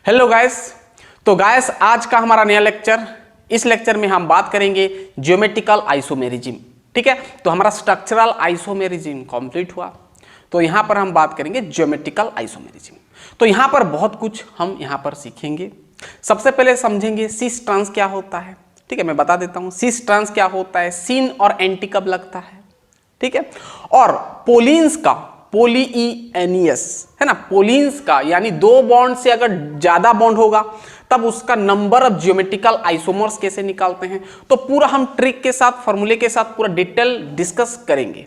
Hello guys. तो guys आज का हमारा नया लेक्चर, इस लेक्चर में हम बात करेंगे ज्योमेट्रिकल आइसोमेरिज्म। ठीक है, तो हमारा स्ट्रक्चरल आइसोमेरिज्म कंप्लीट हुआ, तो यहां पर हम बात करेंगे ज्योमेट्रिकल आइसोमेरिज्म। तो यहां पर बहुत कुछ हम यहां पर सीखेंगे। सबसे पहले समझेंगे सिस ट्रांस क्या होता है। ठीक है, मैं बता देता हूं सिस ट्रांस क्या होता है, सीन और एंटी कब लगता है। ठीक है, और पोलिन्स का पोलीइनियस है ना, पोलिन्स का यानी दो बॉन्ड से अगर ज्यादा बॉन्ड होगा तब उसका नंबर ऑफ ज्योमेट्रिकल आइसोमर्स कैसे निकालते हैं, तो पूरा हम ट्रिक के साथ फॉर्मूले के साथ पूरा डिटेल डिस्कस करेंगे।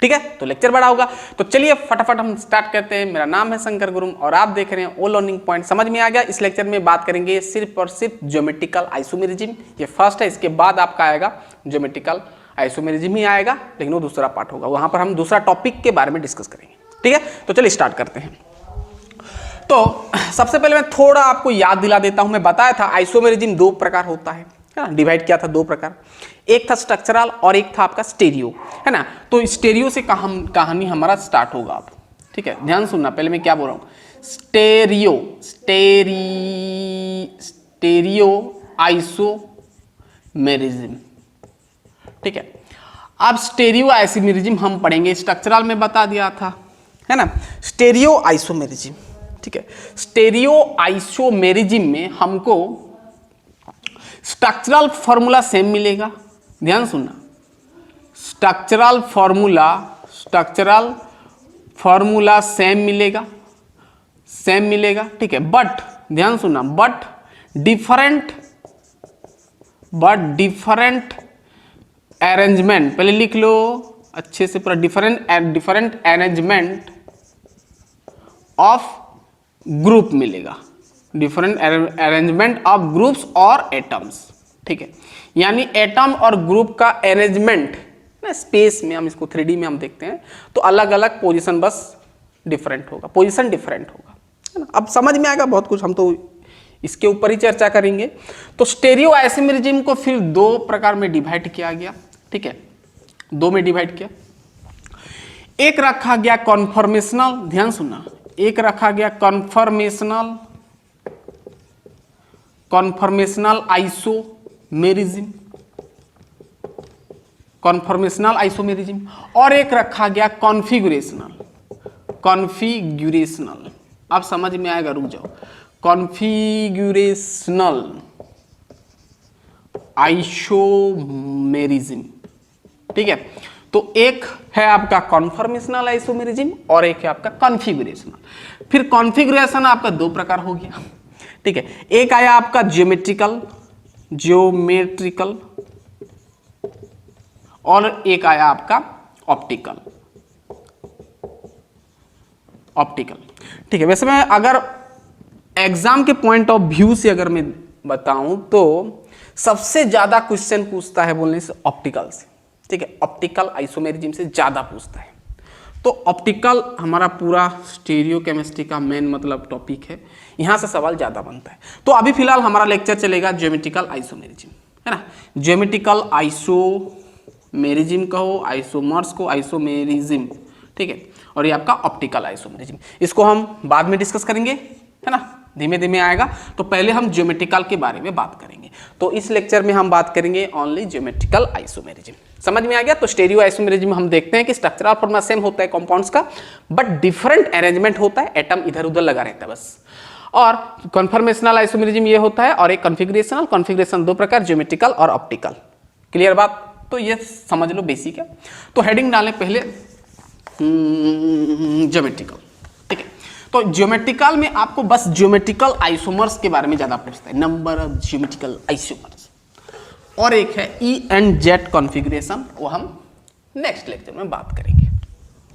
ठीक है, तो लेक्चर बड़ा होगा, तो चलिए फटाफट हम स्टार्ट करते हैं। मेरा नाम है शंकर गुरुम और आप देख रहे हैं ओ लर्निंग पॉइंट। समझ में आ गया। इस लेक्चर में बात करेंगे सिर्फ और सिर्फ ज्योमेट्रिकल आइसोमेरिज्म। ये फर्स्ट है, इसके बाद आपका आएगा ज्योमेट्रिकल आइसोमेरिज्म ही आएगा, लेकिन वो दूसरा पार्ट होगा, वहां पर हम दूसरा टॉपिक के बारे में डिस्कस करेंगे। ठीक है, तो चलिए स्टार्ट करते हैं। तो सबसे पहले मैं थोड़ा आपको याद दिला देता हूं। मैं बताया था आइसोमेरिज्म दो प्रकार होता है ना, डिवाइड किया था दो प्रकार, एक था स्ट्रक्चरल और एक था आपका स्टेरियो, है ना। तो स्टेरियो से कहानी हमारा स्टार्ट होगा अब। ठीक है, ध्यान सुनना, पहले मैं क्या बोल रहा हूं। Stereo isomerism. ठीक है, अब स्टेरियो आइसोमेरिज्म हम पढ़ेंगे, स्ट्रक्चरल में बता दिया था, है ना। स्टेरियो आइसोमेरिज्म, ठीक है, स्टेरियो आइसोमेरिज्म में हमको स्ट्रक्चरल फॉर्मूला सेम मिलेगा। ध्यान सुनना, स्ट्रक्चरल फॉर्मूला सेम मिलेगा, ठीक है। बट ध्यान सुनना, बट डिफरेंट अरेंजमेंट, पहले लिख लो अच्छे से पूरा, डिफरेंट अरेंजमेंट ऑफ ग्रुप मिलेगा, डिफरेंट अरेंजमेंट ऑफ ग्रुप्स और एटम्स। ठीक है, यानी एटम और ग्रुप का अरेंजमेंट ना स्पेस में, हम इसको 3D में हम देखते हैं तो अलग अलग पोजीशन बस डिफरेंट होगा, पोजीशन डिफरेंट होगा, है ना। अब समझ में आएगा बहुत कुछ, हम तो इसके ऊपर ही चर्चा करेंगे। तो स्टेरियो आइसोमेरिज्म को फिर दो प्रकार में डिवाइड किया गया। ठीक है, दो में डिवाइड किया। एक रखा गया कॉन्फॉर्मेशनल, ध्यान सुनना, एक रखा गया कॉन्फॉर्मेशनल आइसोमेरिज्म, और एक रखा गया कॉन्फिगुरेशनल। अब समझ में आएगा, रुक जाओ, कॉन्फिगुरेशनल आइसोमेरिज्म। ठीक है, तो एक है आपका कॉन्फॉर्मेशनल आइसोमेरिज्म और एक है आपका कॉन्फिगुरेशनल। फिर कॉन्फिगुरेशन आपका दो प्रकार हो गया। ठीक है, एक आया आपका ज्योमेट्रिकल और एक आया आपका ऑप्टिकल। ठीक है, वैसे मैं अगर एग्जाम के पॉइंट ऑफ व्यू से अगर मैं बताऊं तो सबसे ज्यादा क्वेश्चन पूछता है बोलने से ऑप्टिकल से। ठीक है, ऑप्टिकल आइसोमेरिज्म से ज्यादा पूछता है। तो ऑप्टिकल हमारा पूरा स्टीरियो केमिस्ट्री का मेन मतलब टॉपिक है, यहां से सवाल ज्यादा बनता है। तो अभी फिलहाल हमारा लेक्चर चलेगा ज्योमेट्रिकल आइसोमेरिज्म, है ना। ज्योमेट्रिकल आइसोमेरिज्म कहो, आइसोमर्स को आइसोमेरिज्म, ठीक है, और ये आपका ऑप्टिकल आइसोमेरिज्म। इसको हम बाद में डिस्कस करेंगे, है ना, धीमे धीमे आएगा। तो पहले हम ज्योमेट्रिकल के बारे में बात करेंगे। तो इस लेक्चर में हम बात करेंगे ओनली ज्योमेट्रिकल आइसोमेरिज्म। समझ में आ गया। तो स्टेरियो आइसोमेरिज्म हम देखते हैं कि स्ट्रक्चरल फॉर्मूला सेम होता है कंपाउंड्स का, बट डिफरेंट अरेंजमेंट होता है, एटम इधर उधर लगा रहता है बस। और कन्फॉर्मेशनल आइसोमेरिज्म ये होता है, और एक कॉन्फिगरेशन दो प्रकार, ज्योमेट्रिकल और ऑप्टिकल। क्लियर बात। तो ये समझ लो बेसिक है। तो हेडिंग डालें पहले ज्योमेट्रिकल। ठीक है, तो ज्योमेट्रिकल में आपको बस ज्योमेट्रिकल आइसोमर्स के बारे में ज्यादा पूछता है, नंबर ऑफ ज्योमेट्रिकल आइसोमर्स, और एक है ई एंड जेड कॉन्फ़िगरेशन, वो हम नेक्स्ट लेक्चर में बात करेंगे।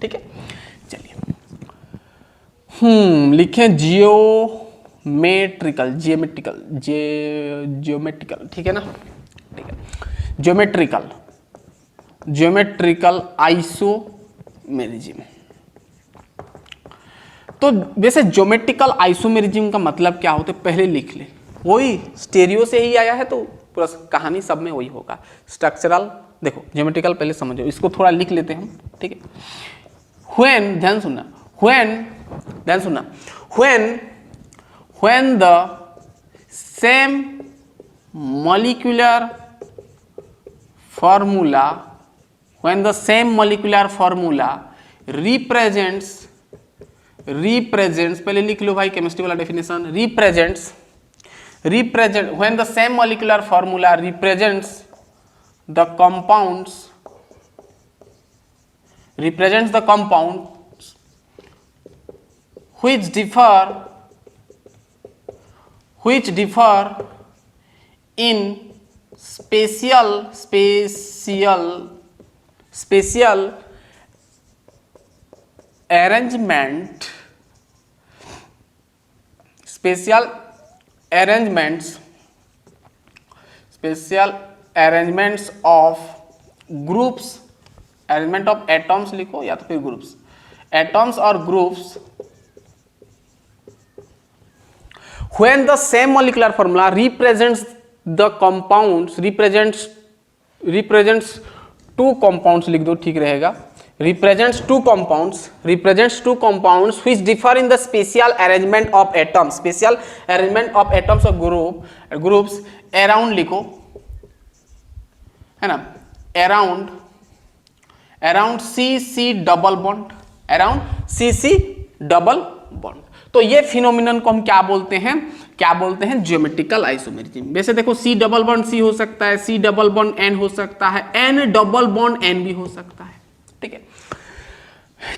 ठीक है, चलिए लिखें ज्योमेट्रिकल, ठीक है ना। ठीक है, ज्योमेट्रिकल आइसोमेरिज्म। तो वैसे ज्योमेट्रिकल आइसोमेरिज्म का मतलब क्या होता है पहले लिख ले, वही स्टेरियो से ही आया है तो पूरा कहानी सब में वही होगा। स्ट्रक्चरल देखो, ज्योमेट्रिकल पहले समझो, इसको थोड़ा लिख लेते हैं हम। ठीक है, व्हेन, ध्यान सुनना, when when the same molecular formula represents पहले लिख लो भाई केमिस्ट्री वाला definition, when the same molecular formula represents the compounds which differ in spatial arrangements of groups, arrangement of atoms लिखो या तो फिर groups, atoms or groups when the same molecular formula represents two compounds लिख दो ठीक रहेगा, represents two compounds which differ in the spatial arrangement of atoms or groups around लिखो है ना, around CC double bond, तो ये फिनोमिनन को हम क्या बोलते हैं ज्योमेट्रिकल आइसोमेरिज्म। वैसे देखो C डबल बॉन्ड C हो सकता है, C डबल बॉन्ड N हो सकता है, N डबल बॉन्ड N भी हो सकता है, ठीक है।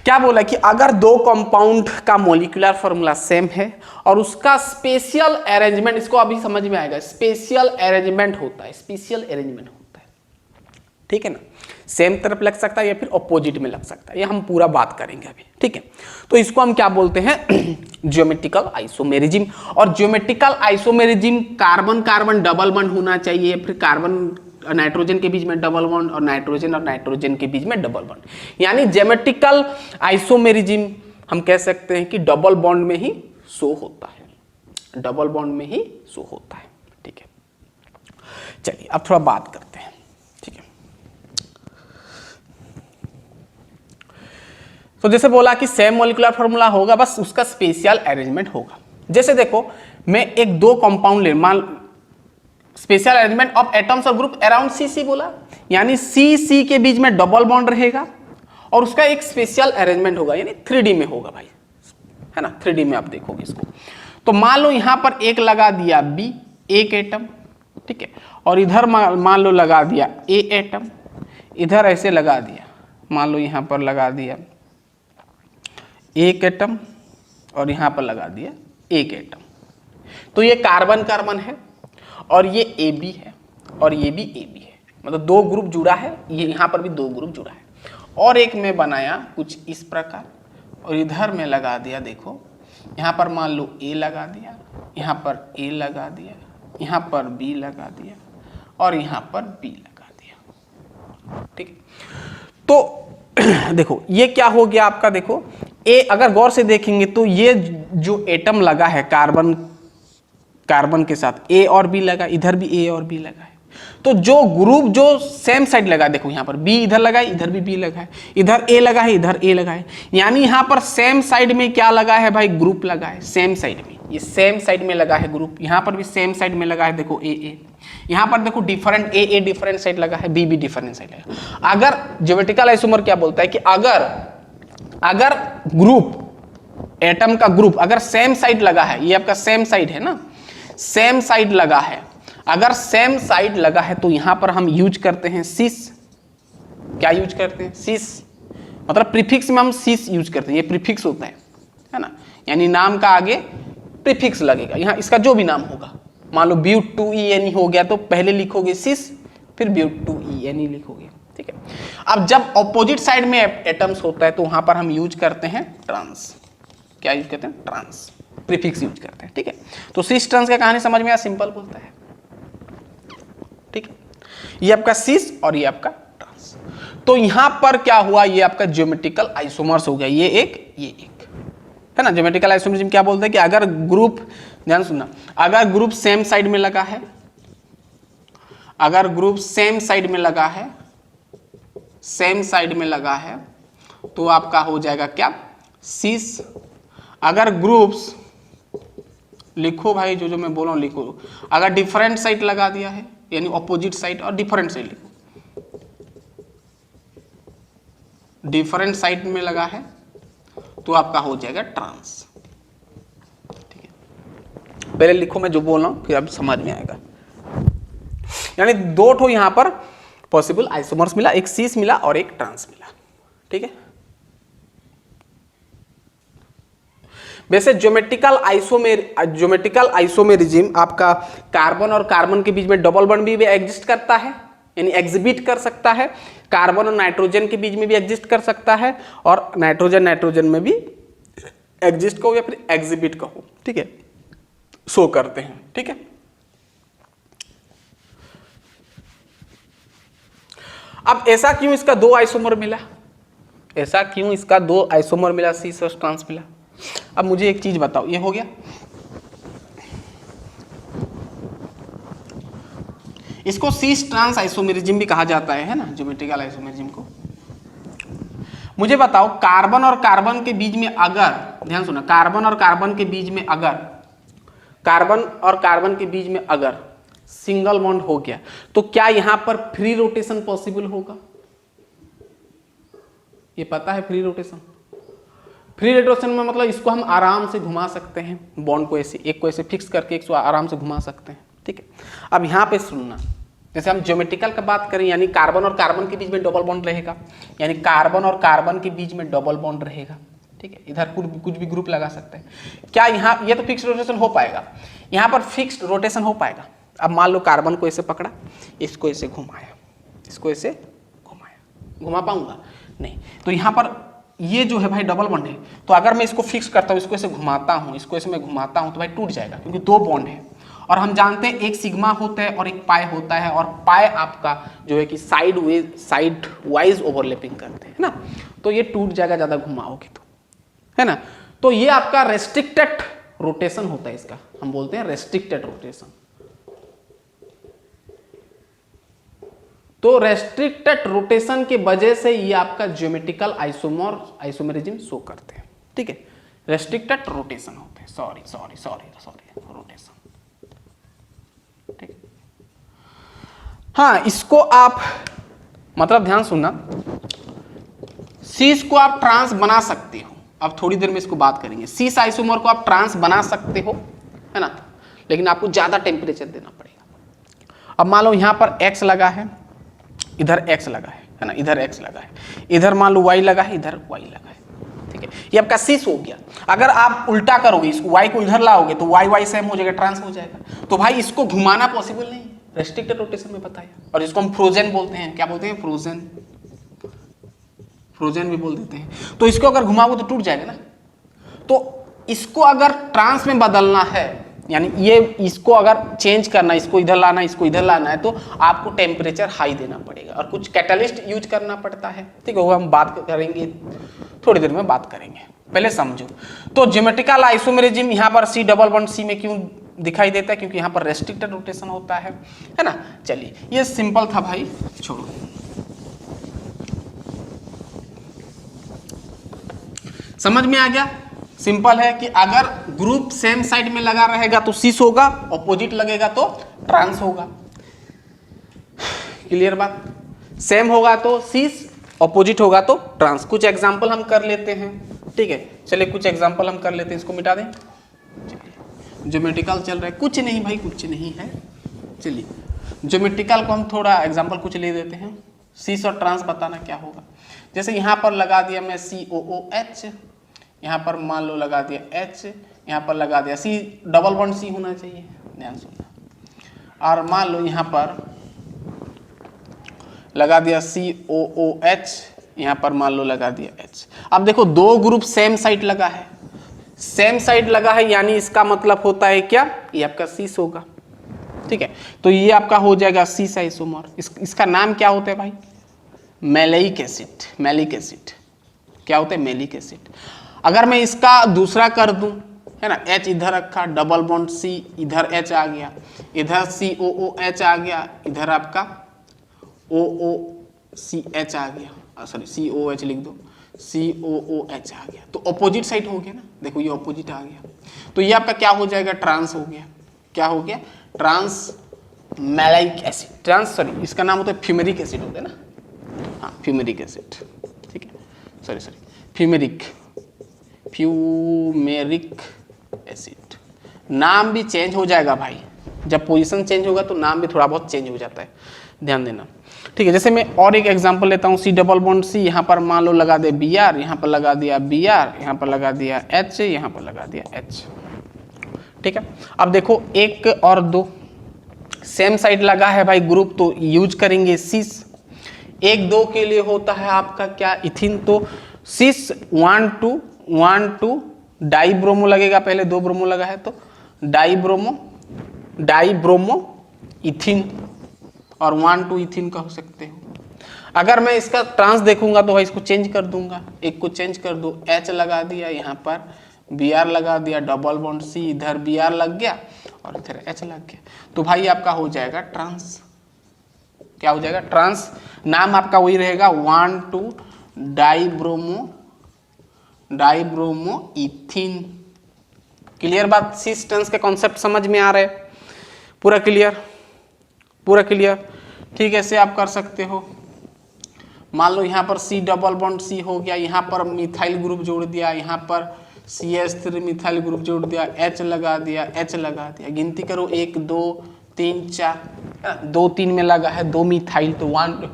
क्या बोला कि अगर दो कंपाउंड का मॉलिक्यूलर फॉर्मूला सेम है और उसका स्पेशियल अरेंजमेंट, इसको अभी समझ में आएगा, स्पेशियल अरेंजमेंट होता है, ठीक है ना, सेम तरफ लग सकता है या फिर ऑपोजिट में लग सकता है, ये हम पूरा बात करेंगे अभी, ठीक है। तो इसको हम क्या बोलते हैं ज्योमेट्रिकल आइसोमेरिज्म। और geometrical isomerism carbon carbon double bond होना चाहिए, फिर कार्बन नाइट्रोजन के बीच में डबल बॉन्ड और नाइट्रोजन के बीच में डबल बॉन्ड, यानी ज्योमेट्रिकल आइसोमेरिज्म हम कह सकते हैं कि डबल बॉन्ड में ही शो होता है, ठीक है। चलिए अब थोड़ा बात करते हैं, ठीक है। तो जैसे बोला कि सेम मॉलिक्यूलर फॉर्मूला होगा, बस उसका स्पेशियल अरेंजमेंट होगा। जैसे देखो मैं एक दो कंपाउंड ले, मान स्पेशल अरेंजमेंट ऑफ एटम्स और ग्रुप अराउंड CC बोला, यानी CC के बीच में डबल बॉन्ड रहेगा और उसका एक स्पेशल अरेंजमेंट होगा, यानी 3D में होगा भाई, है ना, 3D में आप देखोगे इसको। तो मान लो यहां पर एक लगा दिया B, एक एटम, ठीक है, और इधर मान लो लगा दिया A एटम, इधर ऐसे लगा दिया, मान लो यहां पर लगा दिया एक एटम और यहां पर लगा दिया एक एटम। तो ये कार्बन कार्बन है और ये AB है और ये भी AB है, मतलब दो ग्रुप जुड़ा है, ये यहां पर भी दो ग्रुप जुड़ा है। और एक में बनाया कुछ इस प्रकार और इधर में लगा दिया, देखो यहां पर मान लो A लगा दिया, यहां पर A लगा दिया, यहां पर B लगा दिया और यहां पर B लगा दिया, ठीक है। तो देखो ये क्या हो गया आपका, देखो ए, अगर गौर से देखेंगे तो ये जो एटम लगा है कार्बन के साथ A और B लगा, इधर भी A और B लगा है। तो जो ग्रुप जो सेम साइड लगा, देखो यहाँ पर B इधर लगा है, इधर भी B लगा है, इधर A लगा है, इधर A लगा है, यानी यहाँ पर सेम साइड में क्या लगा है भाई, ग्रुप लगा है, सेम साइड में, ये सेम साइड में लगा है ग्रुप, यहाँ पर भी सेम साइड में लगा है, देखो AA, यहाँ पर देखो डिफरेंट A डिफरेंट साइड लगा है, B डिफरेंट साइड लगा। अगर ज्योमेट्रिकल आइसोमर क्या बोलता है कि अगर ग्रुप, एटम का ग्रुप अगर सेम साइड लगा है, ये आपका सेम साइड है ना, सेम साइड लगा है, अगर सेम साइड लगा है तो यहां पर हम यूज करते हैं सिस। क्या यूज करते हैं, सिस, मतलब प्रीफिक्स में हम सिस यूज करते हैं, ये प्रीफिक्स होता है ना, यानी नाम का आगे प्रीफिक्स लगेगा, यहां इसका जो भी नाम होगा, मान लो ब्यूट2ENE हो गया तो पहले लिखोगे सिस, फिर ब्यूट2ENE लिखोगे, ठीक है। अब जब ऑपोजिट साइड में एटम्स होता है तो वहां पर हम यूज करते हैं ट्रांस। क्या यूज करते हैं, ट्रांस, प्रीफिक्स यूज करते हैं, ठीक है। तो सिस ट्रांस का कहानी समझ में आया, सिंपल बोलता है, ठीक है। ये आपका सिस और ये आपका ट्रांस। तो यहां पर क्या हुआ, ये आपका ज्योमेट्रिकल आइसोमर्स हो गया, ये एक है ना। ज्योमेट्रिकल आइसोमरिज्म क्या बोलते हैं कि अगर ग्रुप, ध्यान सुनना, अगर ग्रुप सेम साइड में लगा है, अगर ग्रुप सेम साइड में लगा है, सेम साइड में लगा है तो आपका हो जाएगा क्या, सिस। अगर ग्रुप्स लिखो भाई, जो जो मैं बोल रहा हूँ लिखो। अगर डिफरेंट साइड लगा दिया है यानी ऑपोजिट साइड, और डिफरेंट साइड लिखो, डिफरेंट साइड में लगा है तो आपका हो जाएगा ट्रांस। ठीक है, पहले लिखो मैं जो बोल रहा हूं, फिर आप समझ में आएगा। यानी दो ठो यहां पर पॉसिबल आइसोमर्स मिला, एक सीस मिला और एक ट्रांस मिला। ठीक है, वैसे ज्योमेट्रिकल आइसोमेरिज्म आपका कार्बन और कार्बन के बीच में डबल बॉन्ड भी एग्जिस्ट करता है, यानी एग्जिबिट कर सकता है। कार्बन और नाइट्रोजन के बीच में भी एग्जिस्ट कर सकता है, और नाइट्रोजन नाइट्रोजन में भी एग्जिस्ट कहो या फिर एग्जिबिट कहो। ठीक है, शो करते हैं। ठीक है, अब ऐसा क्यों इसका दो आइसोमर मिला, ऐसा क्यों इसका दो आइसोमर मिला, सीस और ट्रांस मिला। अब मुझे एक चीज बताओ, ये हो गया, इसको सीस ट्रांस आइसोमेरिज्म भी कहा जाता है ना, ज्योमेट्रिकल आइसोमेरिज्म को। मुझे बताओ, कार्बन और कार्बन के बीच में अगर, ध्यान सुना, कार्बन और कार्बन के बीच में अगर, कार्बन और कार्बन के बीच में अगर सिंगल बॉन्ड हो गया तो क्या यहां पर फ्री रोटेशन पॉसिबल होगा? ये पता है फ्री रोटेशन? फ्री रोटेशन में मतलब इसको हम आराम से घुमा सकते हैं, बॉन्ड को ऐसे, एक को ऐसे फिक्स करके एक को आराम से घुमा सकते हैं। ठीक है, अब यहां पे सुनना, जैसे हम ज्योमेट्रिकल का बात करें यानी कार्बन और कार्बन के बीच में डबल बॉन्ड रहेगा, यानी कार्बन और कार्बन के बीच में डबल बॉन्ड रहेगा। ठीक है, इधर कुछ भी ग्रुप लगा सकते हैं। क्या यहाँ ये तो फिक्स रोटेशन हो पाएगा? यहाँ पर फिक्स्ड रोटेशन हो पाएगा? अब मान लो कार्बन को ऐसे पकड़ा, इसको ऐसे घुमाया, इसको ऐसे घुमाया, घुमा पाऊंगा? नहीं। तो यहाँ पर ये जो है भाई डबल बॉन्ड है, तो अगर मैं इसको फिक्स करता हूँ, इसको ऐसे घुमाता हूँ, इसको ऐसे मैं घुमाता हूँ, तो भाई टूट जाएगा, क्योंकि दो बॉन्ड है। और हम जानते हैं एक सिग्मा होता है और एक पाई होता है, और पाई आपका जो है कि साइड वाइज ओवरलैपिंग करते हैं ना, तो ये टूट जाएगा ज्यादा घुमाओगे तो, है ना। तो ये आपका रेस्ट्रिक्टेड रोटेशन होता है, इसका हम बोलते हैं रेस्ट्रिक्टेड रोटेशन। तो रेस्ट्रिक्टेड रोटेशन के वजह से ये आपका ज्योमेट्रिकल आइसोमेरिज्म शो करते हैं। ठीक है, रेस्ट्रिक्टेड रोटेशन होते हैं, सॉरी रोटेशन। ठीक, हाँ, इसको आप मतलब ध्यान सुनना, सीस को आप ट्रांस बना सकते हो, अब थोड़ी देर में इसको बात करेंगे। सीस आइसोमर को आप ट्रांस बना सकते हो, है ना, लेकिन आपको ज्यादा टेम्परेचर देना पड़ेगा। अब मान लो यहां पर x लगा है, इधर x लगा है ना, इधर x लगा है, इधर मान लो y लगा है, इधर y लगा है। ठीक है, ये आपका सीस हो गया। अगर आप उल्टा करोगे, इसको y को इधर लाओगे तो y सेम हो जाएगा, ट्रांस हो जाएगा। तो भाई इसको घुमाना पॉसिबल नहीं, रेस्ट्रिक्टेड रोटेशन में बताया। और इसको हम फ्रोजन बोलते हैं, क्या बोलते हैं? फ्रोजन भी बोल देते हैं। तो इसको अगर घुमाओगे तो टूट जाएगा ना। तो इसको अगर ट्रांस में बदलना है, यानी ये इसको अगर चेंज करना, इसको इधर लाना, इसको इधर लाना है, तो आपको टेम्परेचर हाई देना पड़ेगा और कुछ कैटलिस्ट यूज करना पड़ता है। ठीक है, वो हम बात करेंगे, थोड़ी देर में बात करेंगे, पहले समझो। तो ज्योमेट्रिकल आइसोमेरिज्म यहाँ पर C डबल बॉन्ड C में क्यों दिखाई देता है? क्योंकि यहाँ पर रेस्ट्रिक्टेड रोटेशन होता है ना। चलिए, ये सिंपल था भाई, छोड़ो। समझ में आ गया? सिंपल है कि अगर ग्रुप सेम साइड में लगा रहेगा तो सीस होगा, ऑपोजिट लगेगा तो ट्रांस होगा। क्लियर बात? सेम होगा तो सीस, ऑपोजिट होगा तो ट्रांस। कुछ एग्जांपल हम कर लेते हैं। ठीक है, चलिए कुछ एग्जांपल हम कर लेते हैं, इसको मिटा दें। ज्योमेट्रिकल चल रहा है, कुछ नहीं भाई, कुछ नहीं है। चलिए ज्योमेट्रिकल को हम थोड़ा एग्जांपल कुछ ले देते हैं, सीस और ट्रांस बताना क्या होगा। जैसे यहाँ पर लगा दिया मैं COOH, यहाँ पर मान लो लगा दिया H, यहाँ पर लगा दिया C, डबल बॉन्ड C होना चाहिए, ध्यान सुनना। और मान लो यहाँ पर लगा दिया COOH, यहाँ पर मान लो लगा दिया H। अब देखो दो ग्रुप सेम साइड लगा है, सेम साइड लगा है, यानी इसका मतलब होता है क्या? ये आपका सीस होगा। ठीक है, तो ये आपका हो जाएगा सीस आइसोमर। इसका नाम क्या होता है भाई? Malic acid. मैलिक एसिड क्या होता है? Malic acid. अगर मैं इसका दूसरा कर दूं, है ना, H इधर रखा, डबल बॉन्ड C, इधर H आ गया, इधर COOH आ गया, इधर आपका OOCH आ गया, सॉरी COH लिख दो, COOH आ गया, तो ऑपोजिट साइड हो गया ना, देखो ये ऑपोजिट आ गया, तो ये आपका क्या हो जाएगा, ट्रांस हो गया, क्या हो गया, ट्रांस मैलाइक एसिड, सॉरी इसका नाम होता है फ्यूमेरिक एसिड होता है ना, हाँ फ्यूमेरिक एसिड, ठीक है, सॉरी फ्यूमेरिक एसिड। नाम भी चेंज हो जाएगा भाई, जब पोजीशन चेंज होगा तो नाम भी थोड़ा बहुत चेंज हो जाता है, ध्यान देना, ठीक है। जैसे मैं और एक एग्जांपल लेता हूँ, C डबल बॉन्ड C, यहाँ पर मान लो लगा दे Br, यहाँ पर लगा दिया Br, यहाँ पर लगा दिया H, यहाँ पर लगा दिया H, ठीक है। अब देखो 1 और 2 सेम साइड लगा है भाई ग्रुप, तो यूज करेंगे सिस। 1 2 के लिए होता है आपका क्या, इथिन, तो सिस 1 2 डाइब्रोमो लगेगा, पहले 2 ब्रोमो लगा है तो डाइब्रोमो इथिन, और 1 2 इथिन का हो सकते हो। अगर मैं इसका ट्रांस देखूंगा तो भाई इसको चेंज कर दूंगा, एक को चेंज कर दो, H लगा दिया, यहाँ पर Br लगा दिया, डबल बॉन्ड C, इधर Br लग गया और इधर H लग गया, तो भाई आपका हो जाएगा ट्रांस, क्या हो जाएगा, ट्रांस। नाम आपका वही रहेगा 1 2 डाइब्रोमो इथिन। क्लियर बात, सिस ट्रांस के कॉन्सेप्ट समझ में आ रहे, पूरा क्लियर, ठीक है। ऐसे आप कर सकते हो, मान लो यहाँ पर C डबल बॉन्ड C हो गया, यहाँ पर मिथाइल ग्रुप जोड़ दिया, यहाँ पर CH3 मिथाइल ग्रुप जोड़ दिया, H लगा दिया, गिनती करो 1 2 3 4, 2 3 में लगा है 2 मिथाइल, तो 1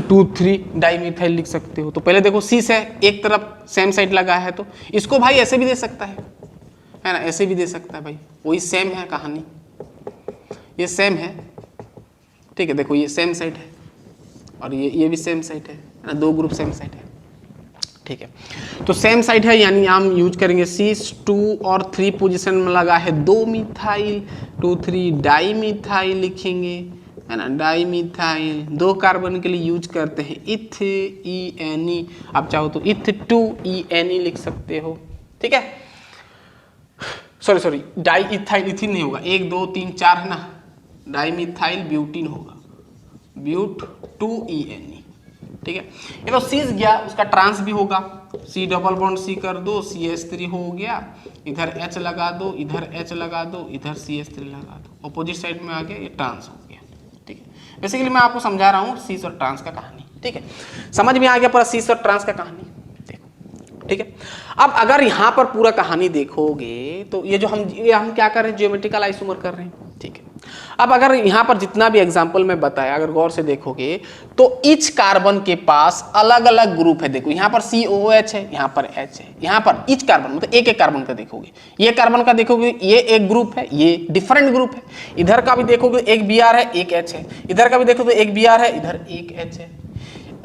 2 3 डाई मिथाइल लिख सकते हो। तो पहले देखो C से एक तरफ सेम साइड लगा है, तो इसको भाई ऐसे भी दे सकता है ना, ऐसे भी दे सकता है भाई, वही सेम है कहानी, ये सेम है, ठीक है। देखो ये सेम साइड है और ये भी सेम साइड है ना, 2 ग्रुप सेम साइड है, ठीक है। तो सेम साइड है यानी हम यूज करेंगे सिस। 2 और 3 पोजीशन में लगा है 2 मिथाइल, 2 3 डाई मिथाइल लिखेंगे, है ना, डाई मिथाइल। 2 कार्बन के लिए यूज करते हैं इथ ENE, आप चाहो तो इथ 2 ENE लिख सकते हो, ठीक है। सॉरी डाई इथाइल इथिन नहीं होगा, 1 2 3 4 है ना, डाई मिथाइल ब्यूटीन होगा, ब्यूट 2 ENE, ठीक है। ये तो सीज गया, उसका ट्रांस भी होगा, C डबल बॉन्ड C कर दो, CH3 हो गया, इधर H लगा दो, इधर H लगा दो, इधर CH3 लगा दो, ऑपोजिट साइड में आ गया, ये ट्रांस हो गया, ठीक है। बेसिकली मैं आपको समझा रहा हूँ सीस और ट्रांस का कहानी, ठीक है, समझ में आ गया पूरा सीस और ट्रांस का कहानी, ठीक है। अब अगर यहाँ पर पूरा कहानी देखोगे तो ये जो हम क्या कर रहे हैं, ज्योमेट्रिकल आइसोमर कर रहे हैं, ठीक है। अब अगर यहाँ पर जितना भी एग्जांपल मैं बताया अगर गौर से देखोगे तो ईच कार्बन के पास अलग अलग ग्रुप है, देखो यहाँ पर COOH है, यहाँ पर H है, यहाँ पर ईच कार्बन मतलब एक एक कार्बन का देखोगे, ये कार्बन का देखोगे ये एक ग्रुप है, ये डिफरेंट ग्रुप है, इधर का भी देखोगे एक Br है एक H है, इधर का भी देखोगे एक Br है इधर एक H है,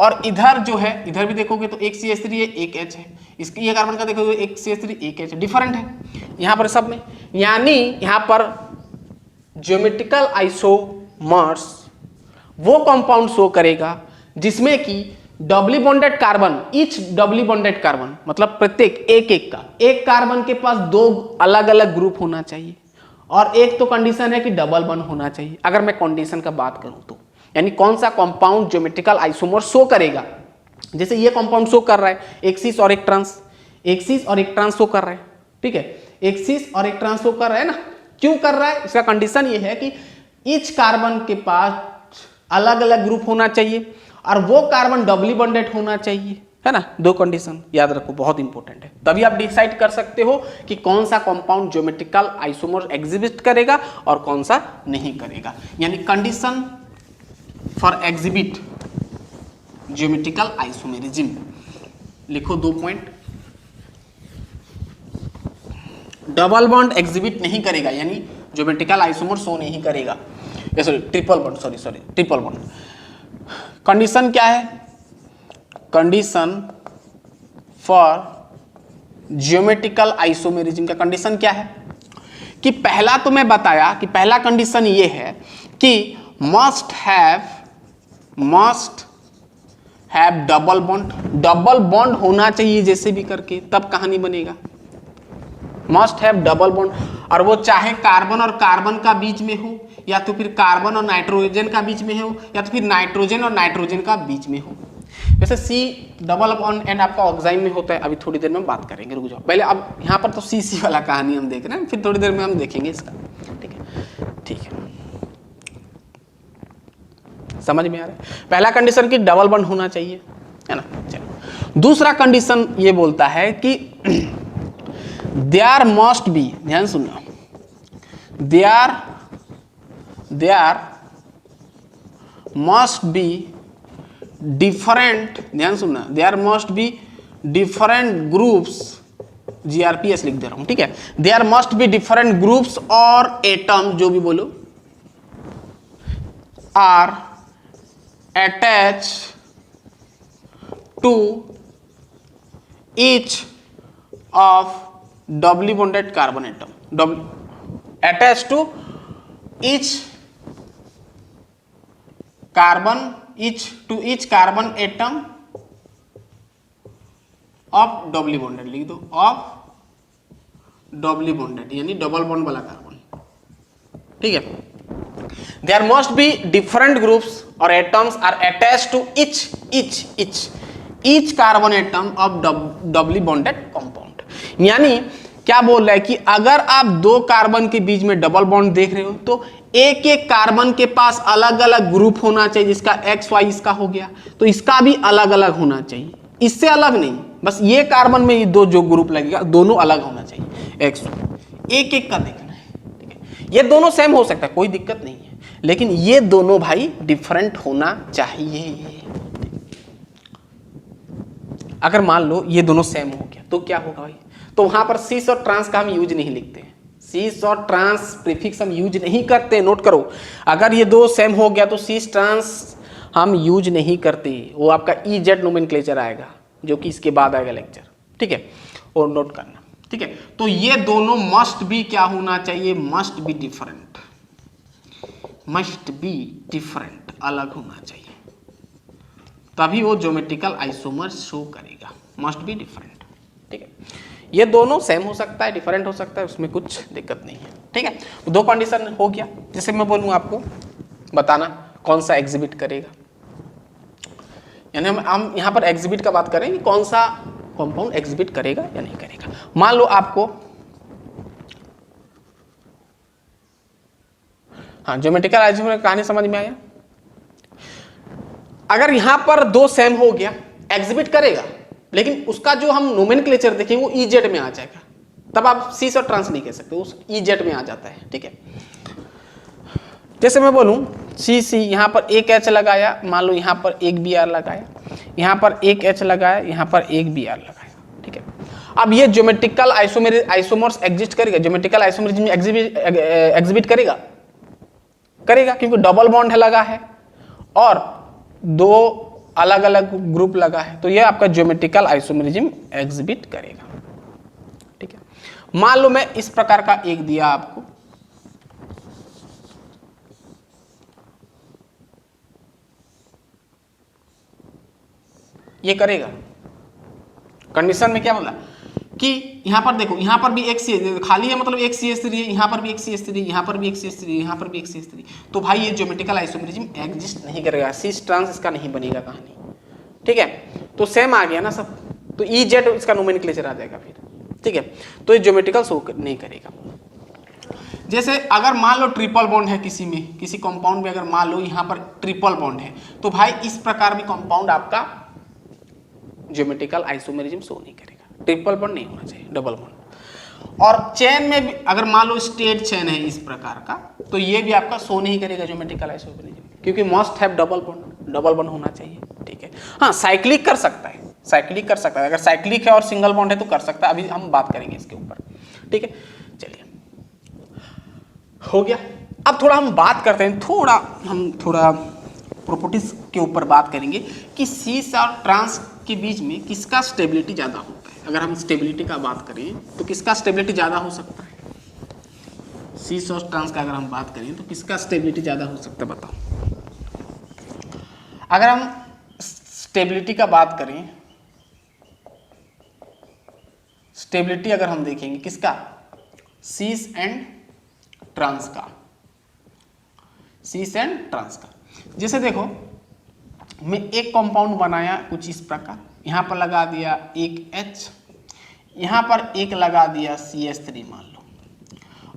और इधर जो है इधर भी देखोगे तो एक CH3 है एक H है, इसके ये कार्बन का देखोगे एक CH3 एक H, डिफरेंट है यहाँ पर सब में। यानी यहाँ पर ज्योमेट्रिकल आइसोमर्स वो कंपाउंड शो करेगा जिसमें कि डबली बॉन्डेड कार्बन, ईच डबली बॉन्डेड कार्बन मतलब प्रत्येक एक कार्बन के पास 2 अलग अलग ग्रुप होना चाहिए, और एक तो कंडीशन है कि डबल बॉन्ड होना चाहिए। अगर मैं कंडीशन का बात करूं तो यानी कौन सा कंपाउंड ज्योमेट्रिकल आइसोमर शो करेगा, जैसे ये कंपाउंड शो कर रहा है एक सिस और एक ट्रांस, एक सिस और एक ट्रांस शो कर रहा है, ठीक है, एक सिस और एक ट्रांस शो कर रहा है ना, क्यों कर रहा है, इसका कंडीशन ये है कि ईच कार्बन के पास अलग अलग ग्रुप होना चाहिए और वो कार्बन डबली बॉन्डेड होना चाहिए, है ना, 2 कंडीशन याद रखो, बहुत इंपॉर्टेंट है। तभी आप डिसाइड कर सकते हो कि कौन सा कंपाउंड ज्योमेट्रिकल आइसोमर एग्जिबिट करेगा और कौन सा नहीं करेगा। यानी condition for exhibit geometrical isomerism, लिखो 2 पॉइंट। डबल बॉन्ड एग्जिबिट नहीं करेगा यानी ज्योमेट्रिकल आइसोमर शो नहीं करेगा, सॉरी ट्रिपल बॉन्ड। कंडीशन क्या है, कंडीशन फॉर ज्योमेट्रिकल आइसोमेरिज्म का कंडीशन क्या है कि पहला तो मैं बताया कि पहला कंडीशन ये है कि मस्ट हैव डबल बॉन्ड होना चाहिए जैसे भी करके, तब कहानी बनेगा। मस्ट हैव डबल बॉन्ड, और वो चाहे कार्बन और कार्बन का बीच में हो, या तो फिर कार्बन और नाइट्रोजन का बीच में हो, या तो फिर नाइट्रोजन और नाइट्रोजन का बीच में हो। वैसे C डबल अपॉन N आपका ऑक्साइड में होता है, अभी थोड़ी देर में बात करेंगे, रुक जाओ पहले। अब यहाँ पर तो C वाला कहानी हम देख रहे हैं, फिर थोड़ी देर में हम देखेंगे इसका। ठीक है, ठीक है, समझ में आ रहा है। पहला कंडीशन कि डबल बॉन्ड होना चाहिए, है ना। चलो दूसरा कंडीशन ये बोलता है कि देयर मस्ट बी, ध्यान सुनना, देयर मस्ट बी डिफरेंट, ध्यान सुनना, there must be different groups, GRPS लिख दे रहा हूं, ठीक है। There must be different groups और एटम, जो भी बोलो, are attach to each of doubly bonded carbon atom, attach to each carbon atom of doubly bonded, लिख दो, ऑफ डबली बॉन्डेड यानी डबल बॉन्ड वाला कार्बन, ठीक है। There must be different groups और atoms are attach to each carbon atom of doubly bonded compound. यानी क्या बोल रहा है कि अगर आप दो कार्बन के बीच में डबल बॉन्ड देख रहे हो तो एक एक कार्बन के पास अलग अलग ग्रुप होना चाहिए, जिसका XY इसका हो गया तो इसका भी अलग अलग होना चाहिए, इससे अलग नहीं, बस ये कार्बन में ये दो जो ग्रुप लगेगा दोनों अलग होना चाहिए, XY एक एक का देखना है, ठीक है। ये दोनों सेम हो सकता है, कोई दिक्कत नहीं है, लेकिन ये दोनों भाई डिफरेंट होना चाहिए। अगर मान लो ये दोनों सेम हो गया तो क्या होगा भाई, तो वहां पर सीस और ट्रांस का हम यूज नहीं लिखते हैं, सीस और ट्रांस प्रीफिक्स हम यूज नहीं करते, नोट करो। अगर ये दो सेम हो गया तो सीस ट्रांस हम यूज नहीं करते, वो आपका EZ नोमेनक्लेचर आएगा जो कि इसके बाद आएगा लेक्चर, ठीक है, और नोट करना, ठीक है। तो ये दोनों मस्ट बी क्या होना चाहिए, मस्ट बी डिफरेंट, अलग होना चाहिए, तभी वो ज्योमेट्रिकल आइसोमर शो करेगा, मस्ट बी डिफरेंट, ठीक है। ये दोनों सेम हो सकता है, डिफरेंट हो सकता है, उसमें कुछ दिक्कत नहीं है, ठीक है। दो कंडीशन हो गया। जैसे मैं बोलूँ आपको बताना कौन सा एग्जिबिट करेगा, यानी हम यहाँ पर एग्जिबिट का बात करें कि कौन सा कंपाउंड एग्जिबिट करेगा या नहीं करेगा। मान लो आपको, हाँ, ज्योमेट्रिकल आइसोमर कहानी समझ में आया। अगर यहां पर दो सेम हो गया, एग्जिबिट करेगा, लेकिन उसका जो हम नोमेनक्लेचर देखेंगे वो EZ में आ जाएगा, तब आप सीस और ट्रांस नहीं कह सकते, उस EZ में आ जाता है, ठीक है। जैसे मैं बोलूं CC, यहां पर एक H लगाया, मान लो यहां पर एक Br लगाया, यहां पर एक H लगाया, यहां पर एक Br लगाया, ठीक है। अब ये ज्योमेट्रिकल आइसोमर्स एग्जिस्ट करेगा, ज्योमेट्रिकल आइसोमरिज्म एग्जिबिट करेगा क्योंकि डबल बॉन्ड है लगा है और दो अलग अलग ग्रुप लगा है, तो ये आपका ज्योमेट्रिकल आइसोमरिज्म एग्जिबिट करेगा, ठीक है। मान लो मैं इस प्रकार का एक दिया आपको, ये करेगा। कंडीशन में क्या बोला कि यहां पर देखो, यहां पर भी एक खाली है, मतलब एक CH3 है, यहां पर भी एक CH3, यहां पर भी एक CH3, यहां पर भी एक CH3, तो भाई ये ज्योमेट्रिकल आइसोमरिज्म एग्जिस्ट नहीं करेगा, सीस ट्रांस इसका नहीं बनेगा कहानी, ठीक है। तो सेम आ गया ना सब, तो EZ इसका नोमेनक्लेचर आ जाएगा फिर, ठीक है। तो ये ज्योमेट्रिकल शो नहीं करेगा। जैसे अगर मान लो ट्रिपल बॉन्ड है किसी में, किसी कंपाउंड में अगर मान लो यहां पर ट्रिपल बॉन्ड है, तो भाई इस प्रकार भी कंपाउंड आपका ज्योमेट्रिकल आइसोमरिज्म शो नहीं करेगा, ट्रिपल बॉन्ड नहीं होना चाहिए, डबल बॉन्ड। और चेन में भी अगर मान लो स्ट्रेट चेन है इस प्रकार का, तो ये भी आपका शो नहीं करेगा ज्योमेट्रिकल आइसोमरिज्म, क्योंकि मस्ट हैव डबल बॉन्ड होना चाहिए, ठीक है। हाँ, साइक्लिक कर सकता है, साइक्लिक कर सकता है, अगर साइक्लिक है और सिंगल बॉन्ड है तो कर सकता है, अभी हम बात करेंगे इसके ऊपर, ठीक है। चलिए, हो गया। अब थोड़ा हम बात करते हैं, थोड़ा प्रॉपर्टीज के ऊपर बात करेंगे कि सीस और ट्रांस के बीच में किसका स्टेबिलिटी ज़्यादा होता है। अगर हम स्टेबिलिटी का बात करें तो किसका स्टेबिलिटी ज़्यादा हो सकता है, सीस और ट्रांस का अगर हम बात करें तो किसका स्टेबिलिटी ज़्यादा हो सकता है, बताओ। अगर हम स्टेबिलिटी का बात करें, स्टेबिलिटी अगर हम देखेंगे किसका, सीस एंड ट्रांस का, सीस एंड ट्रांस का। जैसे देखो मैं एक कंपाउंड बनाया कुछ इस प्रकार, यहाँ पर लगा दिया एक H, यहाँ पर एक लगा दिया CH3 मान लो,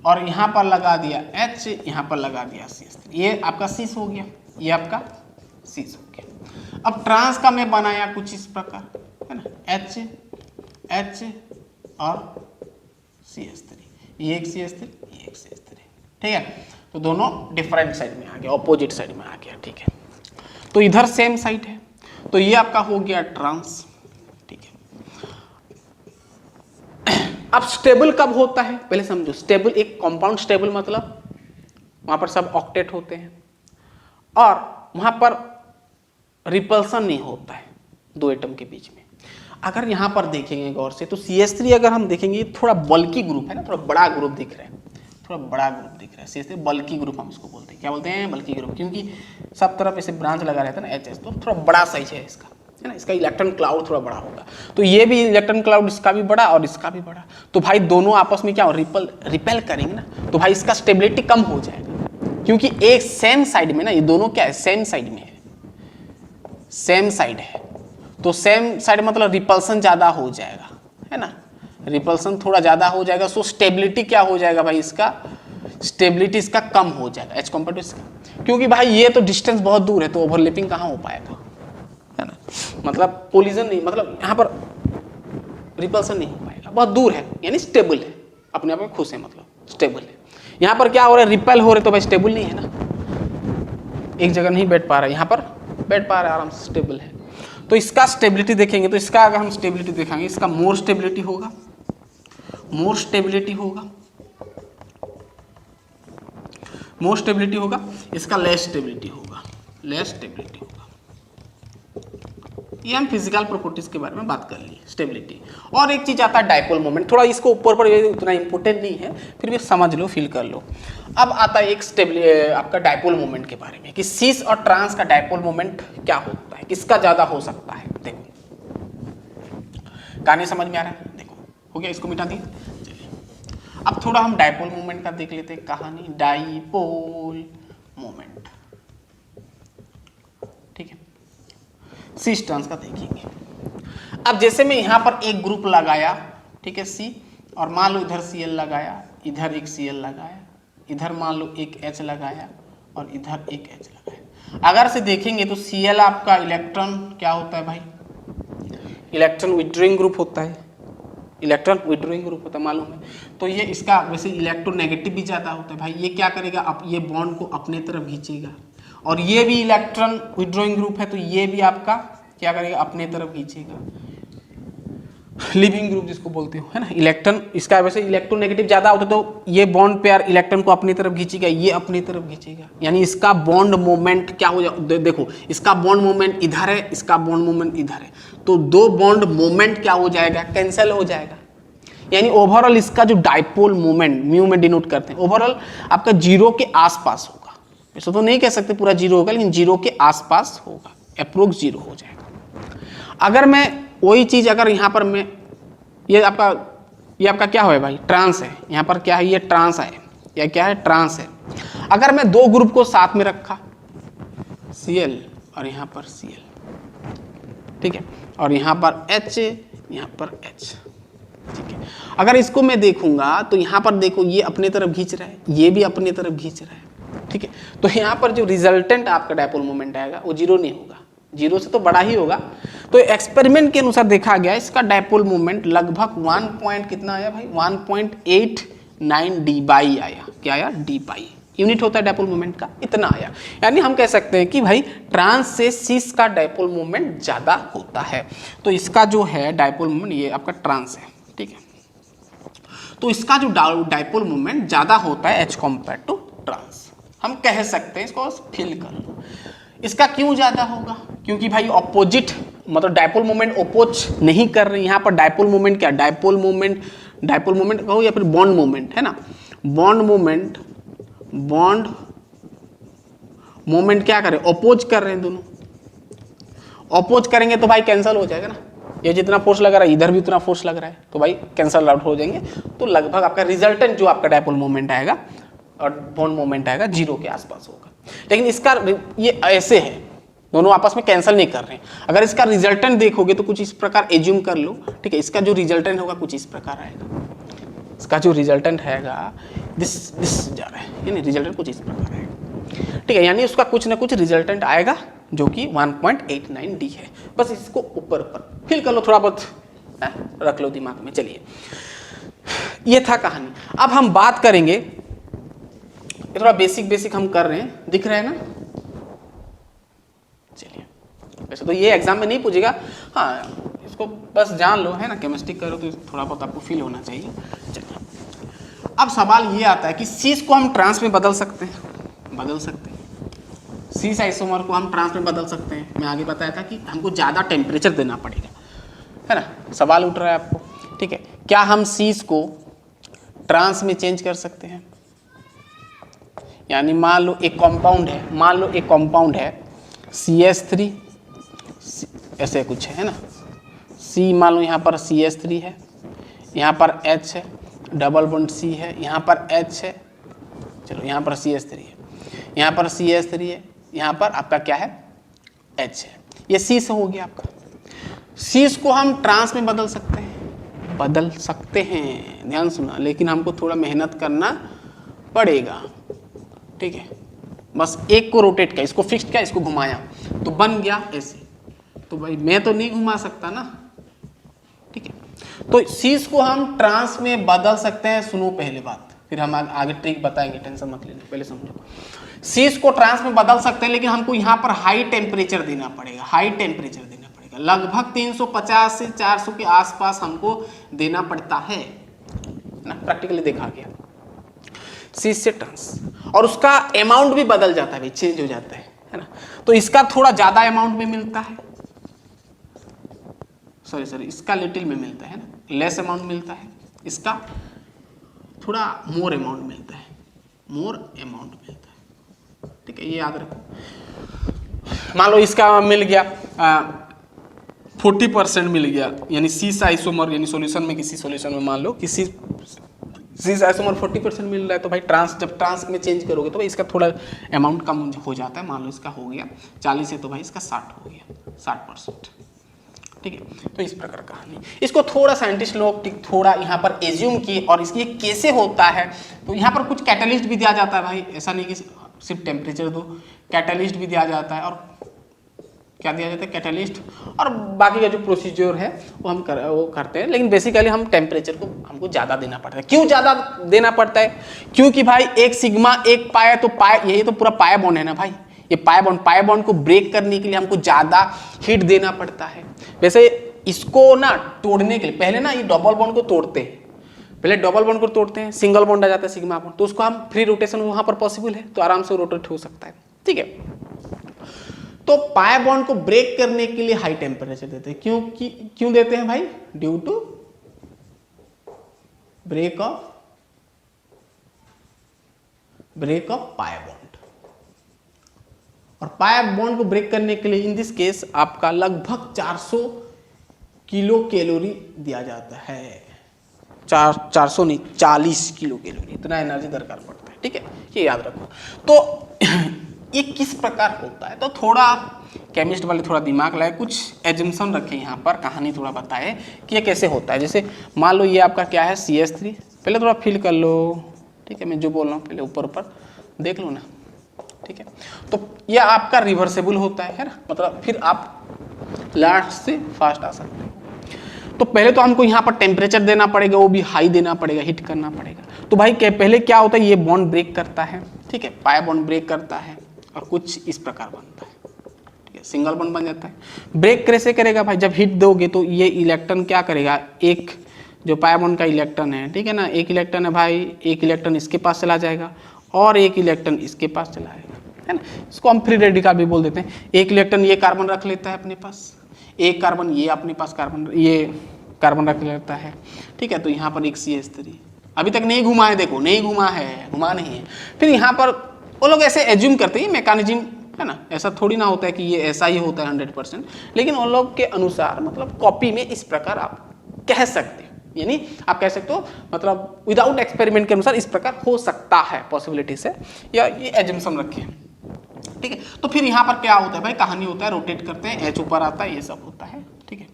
और यहाँ पर लगा दिया H, यहाँ पर लगा दिया CH3, ये आपका सीस हो गया, ये आपका सीस हो गया। अब ट्रांस का मैं बनाया कुछ इस प्रकार, है ना, H और CH3, ये एक CH3, ये एक CH3, ठीक है। तो दोनों डिफरेंट साइड में आ गया, ऑपोजिट साइड में आ गया, ठीक है। तो इधर सेम साइड है, तो ये आपका हो गया ट्रांस, ठीक है। अब स्टेबल कब होता है पहले समझो। स्टेबल, एक कंपाउंड स्टेबल मतलब वहां पर सब ऑक्टेट होते हैं और वहां पर रिपल्सन नहीं होता है दो एटम के बीच में। अगर यहां पर देखेंगे गौर से तो CH3 अगर हम देखेंगे थोड़ा बल्की ग्रुप है ना, थोड़ा बड़ा ग्रुप दिख रहा है, थोड़ा बड़ा ग्रुप दिख रहा है। CH3 बल्की ग्रुप हम इसको बोलते हैं, क्या बोलते हैं, बल्की ग्रुप, क्योंकि सब तरफ ऐसे ब्रांच लगा रहता है ना HS, तो थोड़ा बड़ा साइज है इसका, है ना, इसका इलेक्ट्रॉन क्लाउड थोड़ा बड़ा होगा। तो ये भी इलेक्ट्रॉन क्लाउड इसका भी बड़ा और इसका भी बड़ा, तो भाई दोनों आपस में क्या रिपेल करेंगे ना, तो भाई इसका स्टेबिलिटी कम हो जाएगा, क्योंकि एक सेम साइड में ना, ये दोनों क्या है, सेम साइड में है, सेम साइड है, तो सेम साइड मतलब रिपल्सन ज्यादा हो जाएगा, है ना, रिपल्सन थोड़ा ज्यादा हो जाएगा। सो स्टेबिलिटी क्या हो जाएगा भाई, इसका स्टेबिलिटी इसका कम हो जाएगा एज कम्पेयर टू इसका, क्योंकि भाई ये तो डिस्टेंस बहुत दूर है, तो ओवरलैपिंग कहाँ हो पाएगा, है ना, मतलब कोलिजन नहीं, मतलब यहाँ पर रिपल्सन नहीं हो पाएगा, बहुत दूर है, यानी स्टेबल है, अपने आप में खुश है, मतलब स्टेबल है। यहाँ पर क्या हो रहा है, रिपेल हो रहे, तो भाई स्टेबल नहीं है ना, एक जगह नहीं बैठ पा रहा है, यहाँ पर बैठ पा रहा है, आराम से स्टेबल है। तो इसका स्टेबिलिटी देखेंगे, तो इसका अगर हम स्टेबिलिटी देखेंगे, इसका मोर स्टेबिलिटी होगा, मोर स्टेबिलिटी होगा, मोर स्टेबिलिटी होगा, इसका लेस स्टेबिलिटी होगा, लेस स्टेबिलिटी होगा। ये हम फिजिकल प्रॉपर्टीज के बारे में बात कर ली, स्टेबिलिटी। और एक चीज आता है डाइपोल मोमेंट, थोड़ा इसको ऊपर पर उतना इंपॉर्टेंट नहीं है, फिर भी समझ लो, फील कर लो। अब आता है एक आपका डाइपोल मोमेंट के बारे में, कि सीस और ट्रांस का डाइपोल मोमेंट क्या होता है, किसका ज्यादा हो सकता है। देखो कहानी समझ में आ रहा है, देखो हो गया, इसको मिटा दिया। चलिए अब थोड़ा हम डाइपोल मोमेंट का देख लेते हैं कहानी, डाइपोल मोमेंट, ठीक है, सीस ट्रांस का देखेंगे। अब जैसे मैं यहाँ पर एक ग्रुप लगाया, ठीक है, C, और मान लो इधर Cl लगाया, इधर एक Cl लगाया, इधर मान लो एक H लगाया और इधर एक H लगाया। अगर से देखेंगे तो Cl आपका इलेक्ट्रॉन क्या होता है भाई, इलेक्ट्रॉन विड्रॉइंग ग्रुप होता है, इलेक्ट्रॉन विड्रॉइंग ग्रुप होता है, मालूम है। तो ये इसका वैसे इलेक्ट्रोनेगेटिव भी ज़्यादा होता है भाई, ये क्या करेगा, अब ये बॉन्ड को अपने तरफ खींचेगा, और ये भी इलेक्ट्रॉन विड्रॉइंग ग्रुप है, तो ये भी आपका क्या करेगा, अपने तरफ खींचेगा, लिविंग ग्रुप जिसको बोलते हो, है ना। इलेक्ट्रॉन इसका वैसे इलेक्ट्रोनेगेटिव ज्यादा होता है, तो ये बॉन्ड पेयर इलेक्ट्रॉन को अपनी तरफ खींचेगा, ये अपनी तरफ खींचेगा, यानी इसका बॉन्ड मोमेंट क्या हो जाए, देखो इसका बॉन्ड मोमेंट इधर है, इसका बॉन्ड मोमेंट इधर है, तो दो बॉन्ड मोमेंट क्या हो जाएगा, कैंसिल हो जाएगा। यानी ओवरऑल इसका जो डाइपोल मोमेंट म्यू में डिनोट करते हैं, ओवरऑल आपका जीरो के आसपास होगा, ऐसा तो नहीं कह सकते पूरा जीरो होगा, लेकिन जीरो के आसपास होगा, अप्रोक्स जीरो हो जाएगा। अगर मैं वही चीज अगर यहाँ पर मैं ये आपका क्या है भाई, ट्रांस है, यहाँ पर क्या है, ये ट्रांस है, या क्या है, ट्रांस है। अगर मैं दो ग्रुप को साथ में रखा, Cl और यहाँ पर Cl, ठीक है, और यहाँ पर H, यहाँ पर H, ठीक है। अगर इसको मैं देखूंगा तो यहाँ पर देखो ये अपने तरफ खींच रहा है, ये भी अपने तरफ खींच रहा है, ठीक है। तो यहाँ पर जो रिजल्टेंट आपका डाइपोल मोमेंट आएगा वो जीरो नहीं होगा, जीरो से तो बड़ा ही होगा। तो एक्सपेरिमेंट के अनुसार देखा गया इसका डाइपोल मोमेंट लगभग 1 पॉइंट कितना आया भाई, 1.89 डी बाई आया, क्या आया, डी बाई यूनिट होता है डाइपोल मोमेंट का, इतना आया। यानी हम कह सकते हैं कि भाई ट्रांस से सीस का डाइपोल मोमेंट ज्यादा होता है। तो इसका जो है डाइपोल मोमेंट, ये आपका ट्रांस है, ठीक है, तो इसका जो डाइपोल मोमेंट ज्यादा होता है एज कम्पेयर टू ट्रांस, हम कह सकते हैं, इसको फील कर लो। इसका क्यों ज्यादा होगा, क्योंकि भाई ऑपोजिट मतलब डाइपोल मोमेंट अपोज नहीं कर रहे, यहाँ पर डाइपोल मोमेंट क्या, डाइपोल मोमेंट कहो या फिर बॉन्ड मोमेंट, है ना, बॉन्ड मोमेंट क्या करे, अपोज कर रहे हैं, दोनों अपोज करेंगे तो भाई कैंसिल हो जाएगा ना, ये जितना फोर्स लग रहा है इधर भी उतना फोर्स लग रहा है, तो भाई कैंसिल आउट हो जाएंगे। तो लगभग आपका रिजल्टेंट जो आपका डाइपोल मोमेंट आएगा और बॉन्ड मोमेंट आएगा जीरो के आसपास होगा। लेकिन इसका ये ऐसे है, दोनों आपस में कैंसिल नहीं कर रहे हैं। अगर इसका रिजल्टेंट देखोगे तो कुछ इस प्रकार एज्यूम कर लो, ठीक है। इसका जो रिजल्टेंट होगा कुछ इस प्रकार आएगा, इसका जो रिजल्टेंट हैगा दिस जा रहा है, यानी रिजल्टेंट कुछ इस प्रकार आएगा, ठीक है। यानी उसका कुछ ना कुछ रिजल्टेंट आएगा जो कि 1.89D है। बस इसको ऊपर ऊपर फील कर लो, थोड़ा बहुत रख लो दिमाग में। चलिए, ये था कहानी। अब हम बात करेंगे, ये थोड़ा बेसिक हम कर रहे हैं, दिख रहा है ना। चलिए, वैसे तो ये एग्जाम में नहीं पूछेगा, हाँ इसको बस जान लो, है ना। केमिस्ट्री करो तो थोड़ा बहुत आपको फील होना चाहिए। चलिए, अब सवाल ये आता है कि सीस को हम ट्रांस में बदल सकते हैं, सीस आइसोमर को हम ट्रांस में बदल सकते हैं। मैं आगे बताया था कि हमको ज़्यादा टेम्परेचर देना पड़ेगा, है ना। सवाल उठ रहा है आपको, ठीक है। क्या हम सीस को ट्रांस में चेंज कर सकते हैं? यानी मान लो एक कंपाउंड है CH3, ऐसे कुछ है ना, C मान लो यहाँ पर CH3 है, यहाँ पर H है, डबल बॉन्ड C है, यहाँ पर H है, चलो यहाँ पर CH3 है, यहाँ पर CH3 है, यहाँ पर आपका क्या है H है। ये C से हो गया आपका। C को हम ट्रांस में बदल सकते हैं, ध्यान सुना, लेकिन हमको थोड़ा मेहनत करना पड़ेगा, ठीक है। बस एक को रोटेट किया, इसको फिक्स किया, इसको घुमाया तो बन गया ऐसे। तो भाई मैं तो नहीं घुमा सकता ना, ठीक है। तो सीस को हम ट्रांस में बदल सकते हैं। सुनो पहले बात, फिर हम आगे ट्रिक बताएंगे, टेंशन मत लेना, पहले समझो। सीस को ट्रांस में बदल सकते हैं, लेकिन हमको यहाँ पर हाई टेम्परेचर देना पड़ेगा, लगभग 350 से 400 के आसपास हमको देना पड़ता है ना, प्रैक्टिकली देखा गया। सीस से ट्रांस, और उसका अमाउंट भी बदल जाता है, चेंज हो जाता है ना। तो इसका थोड़ा ज्यादा अमाउंट में मिलता है, सॉरी इसका लिटिल में मिलता है ना, लेस अमाउंट मिलता है, इसका थोड़ा मोर अमाउंट मिलता है, ठीक है। ये याद रखो। मान लो इसका मिल गया 40% मिल गया, यानी सीस आइसोमर, यानी सॉल्यूशन में, किसी सॉल्यूशन में मान लो किसी सीस आइसोमर 40% मिल रहा है, तो भाई जब ट्रांस में चेंज करोगे तो भाई इसका थोड़ा अमाउंट कम हो जाता है। मान लो इसका हो गया 40 है, तो भाई इसका 60 हो गया, 60%, ठीक है। तो इस प्रकार कहानी, इसको थोड़ा साइंटिस्ट लोग थोड़ा यहाँ पर एज्यूम किए, और इसलिए कैसे होता है, तो यहाँ पर कुछ कैटलिस्ट भी दिया जाता है भाई, ऐसा नहीं कि सिर्फ टेम्परेचर दो, कैटलिस्ट भी दिया जाता है, और क्या दिया जाता है, कैटलिस्ट, और बाकी का जो प्रोसीजर है वो हम वो करते हैं। लेकिन बेसिकली हम टेम्परेचर को हमको ज़्यादा देना पड़ता है। क्यों ज़्यादा देना पड़ता है? क्योंकि भाई एक सिग्मा एक पाया, तो पाया यही तो पूरा पाया बॉन्ड है ना भाई, ये पाया बॉन्ड को ब्रेक करने के लिए हमको ज़्यादा हीट देना पड़ता है। वैसे इसको ना तोड़ने के लिए पहले ना ये डबल बॉन्ड को तोड़ते हैं, सिंगल बॉन्ड आ जाता है सिग्मा बॉन्ड, तो उसको हम फ्री रोटेशन वहाँ पर पॉसिबल है, तो आराम से रोटेट हो सकता है, ठीक है। तो पाया बॉन्ड को ब्रेक करने के लिए हाई टेम्परेचर देते हैं। क्यों देते हैं भाई? ड्यू टू ब्रेक ऑफ पाया बॉन्ड। और पाया बॉन्ड को ब्रेक करने के लिए इन दिस केस आपका लगभग 400 किलो कैलोरी दिया जाता है। 400 नहीं, 40 किलो कैलोरी, इतना एनर्जी दरकार पड़ता है, ठीक है, ये याद रखो। तो ये किस प्रकार होता है, तो थोड़ा केमिस्ट वाले थोड़ा दिमाग लगाए, कुछ एजम्पशन रखे यहाँ पर, कहानी थोड़ा बताए कि ये कैसे होता है। जैसे मान लो ये आपका क्या है CH3, पहले थोड़ा फील कर लो, ठीक है, मैं जो बोल रहा हूँ पहले ऊपर देख लो ना, ठीक है। तो ये आपका रिवर्सेबल होता है ना, मतलब फिर आप लास्ट से फास्ट आ सकते हो। तो पहले तो हमको यहाँ पर टेम्परेचर देना पड़ेगा, वो भी हाई देना पड़ेगा, हीट करना पड़ेगा। तो भाई पहले क्या होता है, ये बॉन्ड ब्रेक करता है, ठीक है, पाया बॉन्ड ब्रेक करता है, और कुछ इस प्रकार बनता है, ठीक है, सिंगल बॉन्ड बन जाता है। ब्रेक कैसे करेगा भाई? जब हीट दोगे तो ये इलेक्ट्रॉन क्या करेगा, एक जो पाया बॉन्ड का इलेक्ट्रॉन है, ठीक है ना, एक इलेक्ट्रॉन है भाई, एक इलेक्ट्रॉन इसके पास चला जाएगा और एक इलेक्ट्रॉन इसके पास चला जाएगा, है ना। इसको हम फ्री रेडिकल भी बोल देते हैं। एक इलेक्ट्रॉन ये कार्बन रख लेता है अपने पास, एक कार्बन ये अपने पास ये कार्बन रख लेता है, ठीक है। तो यहाँ पर एक CH3 अभी तक नहीं घुमा है, देखो नहीं घुमा नहीं है। फिर यहाँ पर वो लोग ऐसे एज्यूम करते हैं मैकेनिज्म, है ना, ऐसा थोड़ी ना होता है कि ये ऐसा ही होता है 100%, लेकिन उन लोग के अनुसार, मतलब कॉपी में इस प्रकार आप कह सकते हैं, यानी आप कह सकते हो, मतलब विदाउट एक्सपेरिमेंट के अनुसार इस प्रकार हो सकता है, पॉसिबिलिटी से, या ये एजम्पशन रखे हैं। ठीक है। तो फिर यहाँ पर क्या होता है भाई, कहानी होता है, रोटेट करते हैं, H ऊपर आता है, ये सब होता है, ठीक है।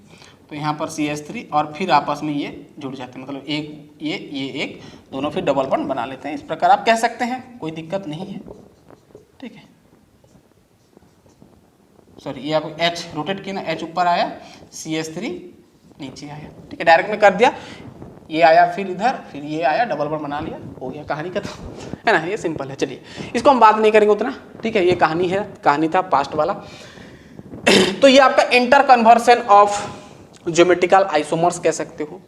तो यहाँ पर CH3 और फिर आपस में ये जुड़ जाते हैं, मतलब एक ये एक, दोनों फिर डबल बॉन्ड बना लेते हैं। इस प्रकार आप कह सकते हैं, कोई दिक्कत नहीं है, ठीक है। सॉरी, ये आप H रोटेट किया ना, H ऊपर आया, CH3 नीचे आया, ठीक है। डायरेक्ट में कर दिया, ये आया फिर इधर, फिर ये आया, डबल बॉन्ड बना लिया, हो गया, कहानी खत्म, है ना। ये सिंपल है। चलिए इसको हम बात नहीं करेंगे उतना, ठीक है। ये कहानी है, कहानी था पास्ट वाला। तो ये आपका inter conversion of geometrical isomers कह सकते हो,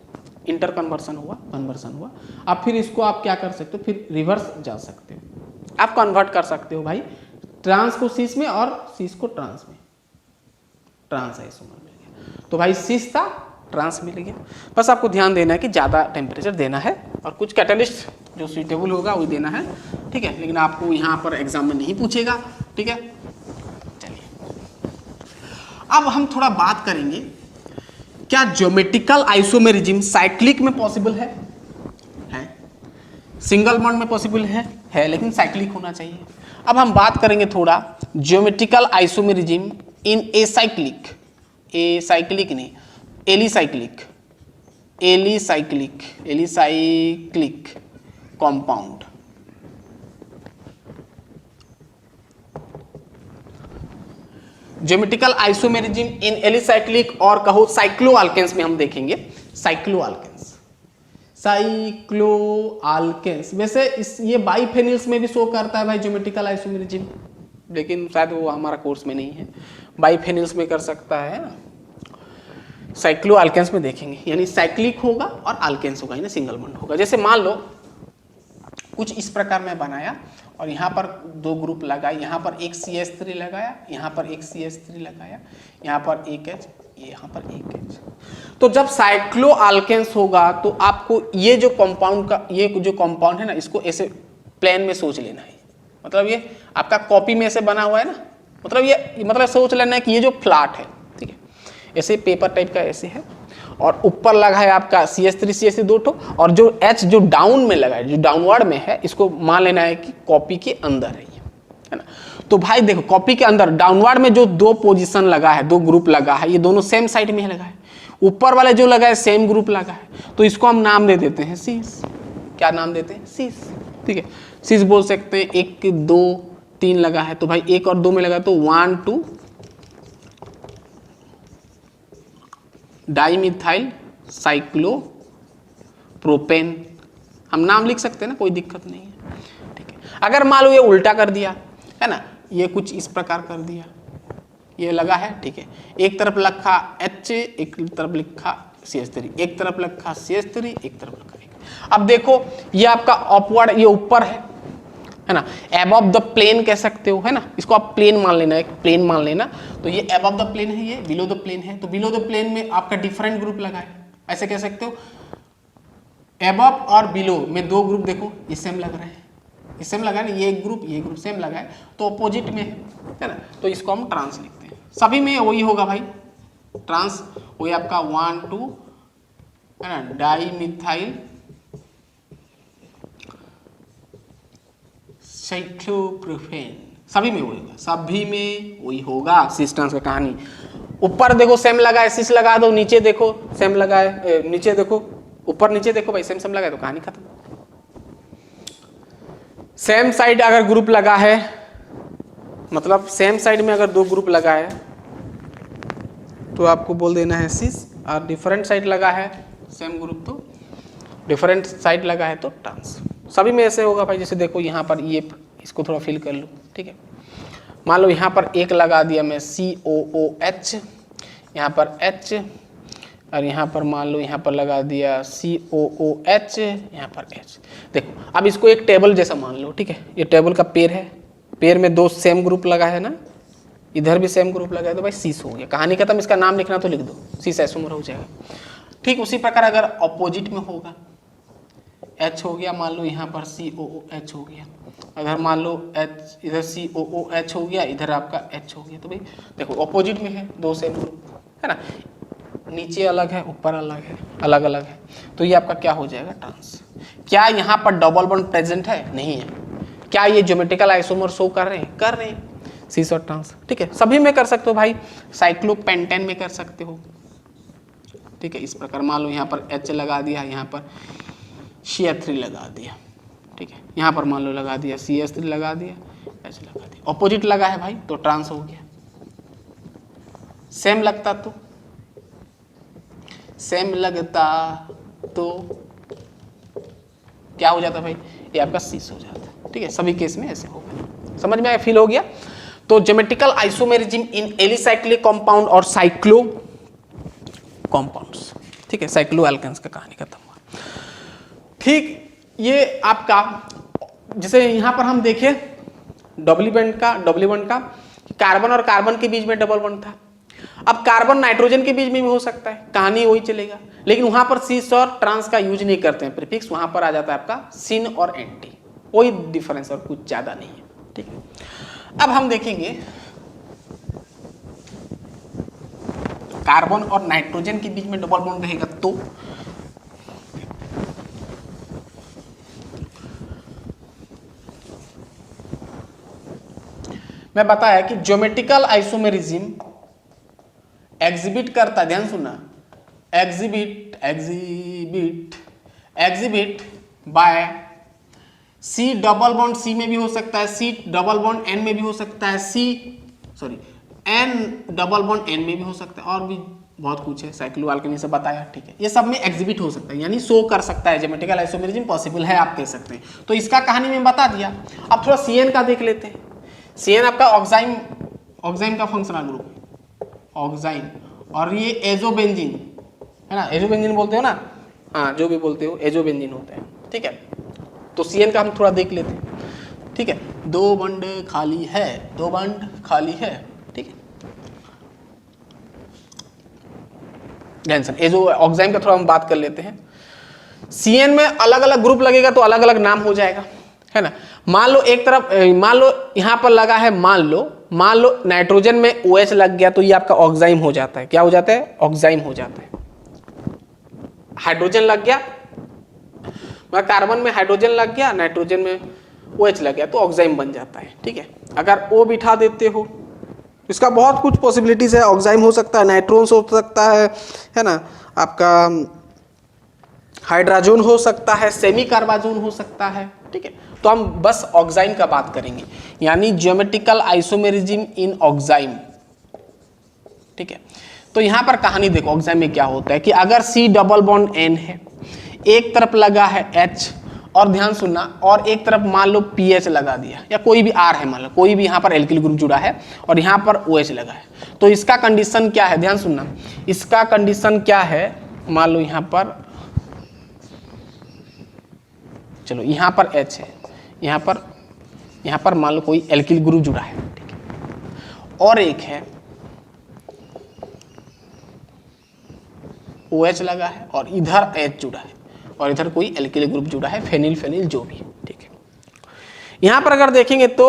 इंटर कन्वर्सन हुआ, कन्वर्सन हुआ। अब फिर इसको आप क्या कर सकते हो, फिर रिवर्स जा सकते हो, आप कन्वर्ट कर सकते हो भाई, ट्रांस को सीस में और सीस को ट्रांस में, ट्रांस आइसोमर मिल गया। तो भाई सीस था, ट्रांस मिल गया। बस आपको ध्यान देना है कि ज़्यादा टेम्परेचर देना है और कुछ कैटलिस्ट जो सुइटेबल होगा वो देना है, ठीक है। लेकिन आपको यहाँ पर एग्जाम में नहीं पूछेगा, ठीक है। चलिए अब हम थोड़ा बात करेंगे, क्या ज्योमेट्रिकल आइसोमेरिज्म साइक्लिक में पॉसिबल है? सिंगल बॉन्ड में पॉसिबल है, लेकिन साइक्लिक होना चाहिए। अब हम बात करेंगे थोड़ा geometrical isomerism in acyclic, acyclic नहीं, alicyclic, alicyclic compound. Geometrical isomerism in alicyclic और कहो साइक्लोअल्केन्स में हम देखेंगे, साइक्लोअल्केन्स। वैसे ये बाइफेनिल्स में भी शो करता है भाई ज्योमेट्रिकल आइसोमेरिज्म, लेकिन शायद वो हमारा कोर्स में नहीं है। बाइफेनिल्स में कर सकता है ना, साइक्लोअल्केन्स में देखेंगे, यानी साइक्लिक होगा और अल्केन्स होगा, यानी सिंगल बॉन्ड होगा। जैसे मान लो कुछ इस प्रकार मैं बनाया और यहाँ पर दो ग्रुप लगाए, यहाँ पर एक CH3 लगाया, यहाँ पर एक CH3 लगाया, यहाँ पर एक H, यहाँ पर एक H। तो जब साइक्लोअल्केन्स होगा तो आपको ये जो कंपाउंड का, ये जो कंपाउंड है ना, इसको ऐसे प्लेन में सोच लेना है, मतलब ये आपका कॉपी में से बना हुआ है ना, मतलब ये मतलब सोच लेना है कि ये जो फ्लैट है, ठीक है, ऐसे पेपर टाइप का ऐसे है, और ऊपर लगा है आपका CH3 दो ठो, और जो H जो डाउन में लगा है, जो डाउनवर्ड में है, इसको मान लेना है कि कॉपी के अंदर है ये, है ना। तो भाई देखो, कॉपी के अंदर डाउनवर्ड में जो दो पोजीशन लगा है, दो ग्रुप लगा है, ये दोनों सेम साइड में लगा है। ऊपर वाले जो लगा है सेम ग्रुप लगा है, तो इसको हम नाम दे देते हैं सीस। क्या नाम देते हैं? सीस, ठीक है। सीस बोल सकते हैं। 1 2 3 लगा है, तो भाई 1 और 2 में लगा तो 1 2 डाइमिथाइल साइक्लोप्रोपेन, हम नाम लिख सकते हैं ना, कोई दिक्कत नहीं है, ठीक है। अगर मान लो ये उल्टा कर दिया है ना, ये कुछ इस प्रकार कर दिया, ये लगा है, ठीक है, एक तरफ लिखा H, एक तरफ लिखा CH3, एक तरफ लिखा CH3, एक तरफ लिखा H। अब देखो ये आपका अपवर्ड, ये ऊपर है ना, एबव द प्लेन कह सकते हो, है ना, इसको आप प्लेन मान लेना, एक प्लेन मान लेना। तो ये एबव द प्लेन है, ये बिलो द प्लेन है, तो बिलो द प्लेन में आपका डिफरेंट ग्रुप लगा है, ऐसे कह सकते हो। एबव और बिलो में दो ग्रुप देखो, ये सेम लग रहा है, ये सेम लगा है ना, ये ग्रुप सेम लगा है, तो अपोजिट में है ना, तो इसको हम ट्रांस लिखते हैं। सभी में वही होगा भाई, ट्रांस वही आपका 1 2 है ना, डाइमिथाइल साइक्लोप्रोपेन, सभी में वही होगा, सभी में वही होगा। सिस ट्रांस का कहानी, ऊपर देखो सेम लगा है, सिस लगा दो, नीचे देखो सेम लगा है, नीचे देखो, ऊपर नीचे देखो भाई, सेम लगा है, तो कहानी खत्म। सेम साइड अगर ग्रुप लगा है, मतलब सेम साइड में अगर दो ग्रुप लगा है तो आपको बोल देना है सिस, और डिफरेंट साइड लगा है सेम ग्रुप तो डिफरेंट साइड लगा है तो ट्रांस। सभी में ऐसे होगा भाई। जैसे देखो यहाँ पर ये, इसको थोड़ा फिल कर लो, ठीक है। मान लो यहाँ पर एक लगा दिया मैं COOH, यहाँ पर H, और यहाँ पर मान लो यहाँ पर लगा दिया COOH, यहाँ पर H। देखो अब इसको एक टेबल जैसा मान लो, ठीक है, ये टेबल का पेड़ है, पेड़ में दो सेम ग्रुप लगा है ना, इधर भी सेम ग्रुप लगा है, तो भाई सीस हो गया, कहानी खत्म। इसका नाम लिखना तो लिख दो, सीस आइसोमर हो जाएगा। ठीक उसी प्रकार अगर अपोजिट में होगा, H हो गया, मान लो यहाँ पर COOH हो गया, अगर मान लो H इधर COOH हो गया, इधर आपका H हो गया, तो भाई देखो अपोजिट में है, दो सेम ग्रुप है ना, नीचे अलग है, ऊपर अलग है, अलग अलग है, तो ये आपका क्या हो जाएगा? ट्रांस। क्या यहाँ पर डबल बॉन्ड प्रेजेंट है? नहीं है। क्या ये ज्योमेट्रिकल आइसोमर शो कर रहे हैं? कर रहे हैं। सीस और ट्रांस, ठीक है। सभी में कर सकते हो भाई, साइक्लोपेंटेन में कर सकते हो, ठीक है। इस प्रकार मान लो यहाँ पर H लगा दिया, यहाँ पर CH3 लगा दिया, ठीक है। यहाँ पर मान लो लगा दिया CH3 लगा दिया, H लगा दिया, ऑपोजिट लगा है भाई तो ट्रांस हो गया। सेम लगता तो क्या हो जाता भाई, ये आपका सीस हो जाता, ठीक है। सभी केस में ऐसे होगा, समझ में आया, फील हो गया। तो geometrical isomerism in alicyclic compound और साइक्लो कंपाउंड्स, ठीक है। साइक्लो एल्केन्स का कहानी खत्म हुआ, ठीक। ये आपका जैसे यहां पर हम देखें डबल बॉन्ड का कार्बन और कार्बन के बीच में डबल बॉन्ड था। अब कार्बन नाइट्रोजन के बीच में भी हो सकता है, कहानी वही चलेगा, लेकिन वहां पर सीस और ट्रांस का यूज नहीं करते हैं प्रीफिक्स, वहां पर आ जाता है आपका सिन और एंटी, कोई डिफरेंस और कुछ ज्यादा नहीं है, ठीक है। अब हम देखेंगे कार्बन और नाइट्रोजन के बीच में डबल बॉन्ड रहेगा तो मैं बताया कि ज्योमेट्रिकल आइसोमेरिज्म एग्जिबिट करता, ध्यान सुनना, exhibit by C double bond C में भी हो सकता है, C डबल बॉन्ड N में भी हो सकता है, N डबल बॉन्ड N में भी हो सकता है, और भी बहुत कुछ है, साइक्लो अल्केनी से बताया, ठीक है। ये सब में एग्जिबिट हो सकता है, यानी शो कर सकता है, ज्योमेट्रिकल आइसोमेरिज्म पॉसिबल है, आप कह सकते हैं। तो इसका कहानी में बता दिया। अब थोड़ा CN का देख लेते हैं। CN आपका ऑक्साइम का फंक्शनल ग्रुप, ऑक्साइम, और ये एजोबेंजीन है ना, एजोबेंजीन बोलते हो ना, हाँ जो भी बोलते हो एजोबेंजीन होते हैं, ठीक है। तो CN का हम थोड़ा देख लेते हैं, ठीक है। दो बॉन्ड खाली है, ठीक है। एजो ऑक्साइम का थोड़ा हम बात कर लेते हैं। CN में अलग अलग ग्रुप लगेगा तो अलग अलग नाम हो जाएगा, है ना। मान लो एक तरफ, मान लो यहां पर लगा है, मान लो नाइट्रोजन में OH लग गया तो ये आपका ऑक्साइम हो जाता है। क्या हो जाता है? ऑक्साइम हो जाता है। हाइड्रोजन लग गया, कार्बन में हाइड्रोजन लग गया, नाइट्रोजन में OH लग गया तो ऑक्साइम बन जाता है, ठीक है। अगर O बिठा देते हो, इसका बहुत कुछ पॉसिबिलिटीज है, ऑक्साइम हो सकता है, नाइट्रोन्स हो सकता है ना, आपका हाइड्राजोन हो सकता है, सेमी कार्बाजोन हो सकता है, ठीक है। तो हम बस ऑक्साइम का बात करेंगे, यानी ज्योमेट्रिकल आइसोमेरिज्म इन ऑक्साइम, ठीक है। तो यहां पर कहानी देखो, ऑक्साइम में क्या होता है कि अगर C डबल बॉन्ड N है, एक तरफ लगा है H, और ध्यान सुनना, और एक तरफ मान लो PH लगा दिया, या कोई भी R है, मान लो कोई भी यहाँ पर एल्किल ग्रुप जुड़ा है और यहाँ पर OH लगा है, तो इसका कंडीशन क्या है? ध्यान सुनना, इसका कंडीशन क्या है? मान लो यहाँ पर, चलो यहाँ पर H है, यहाँ पर मान लो कोई एल्किल ग्रुप जुड़ा है, ठीक है, और एक है OH लगा है और इधर H जुड़ा है और इधर कोई एल्किल ग्रुप जुड़ा है, फेनिल जो भी, ठीक है। यहां पर अगर देखेंगे तो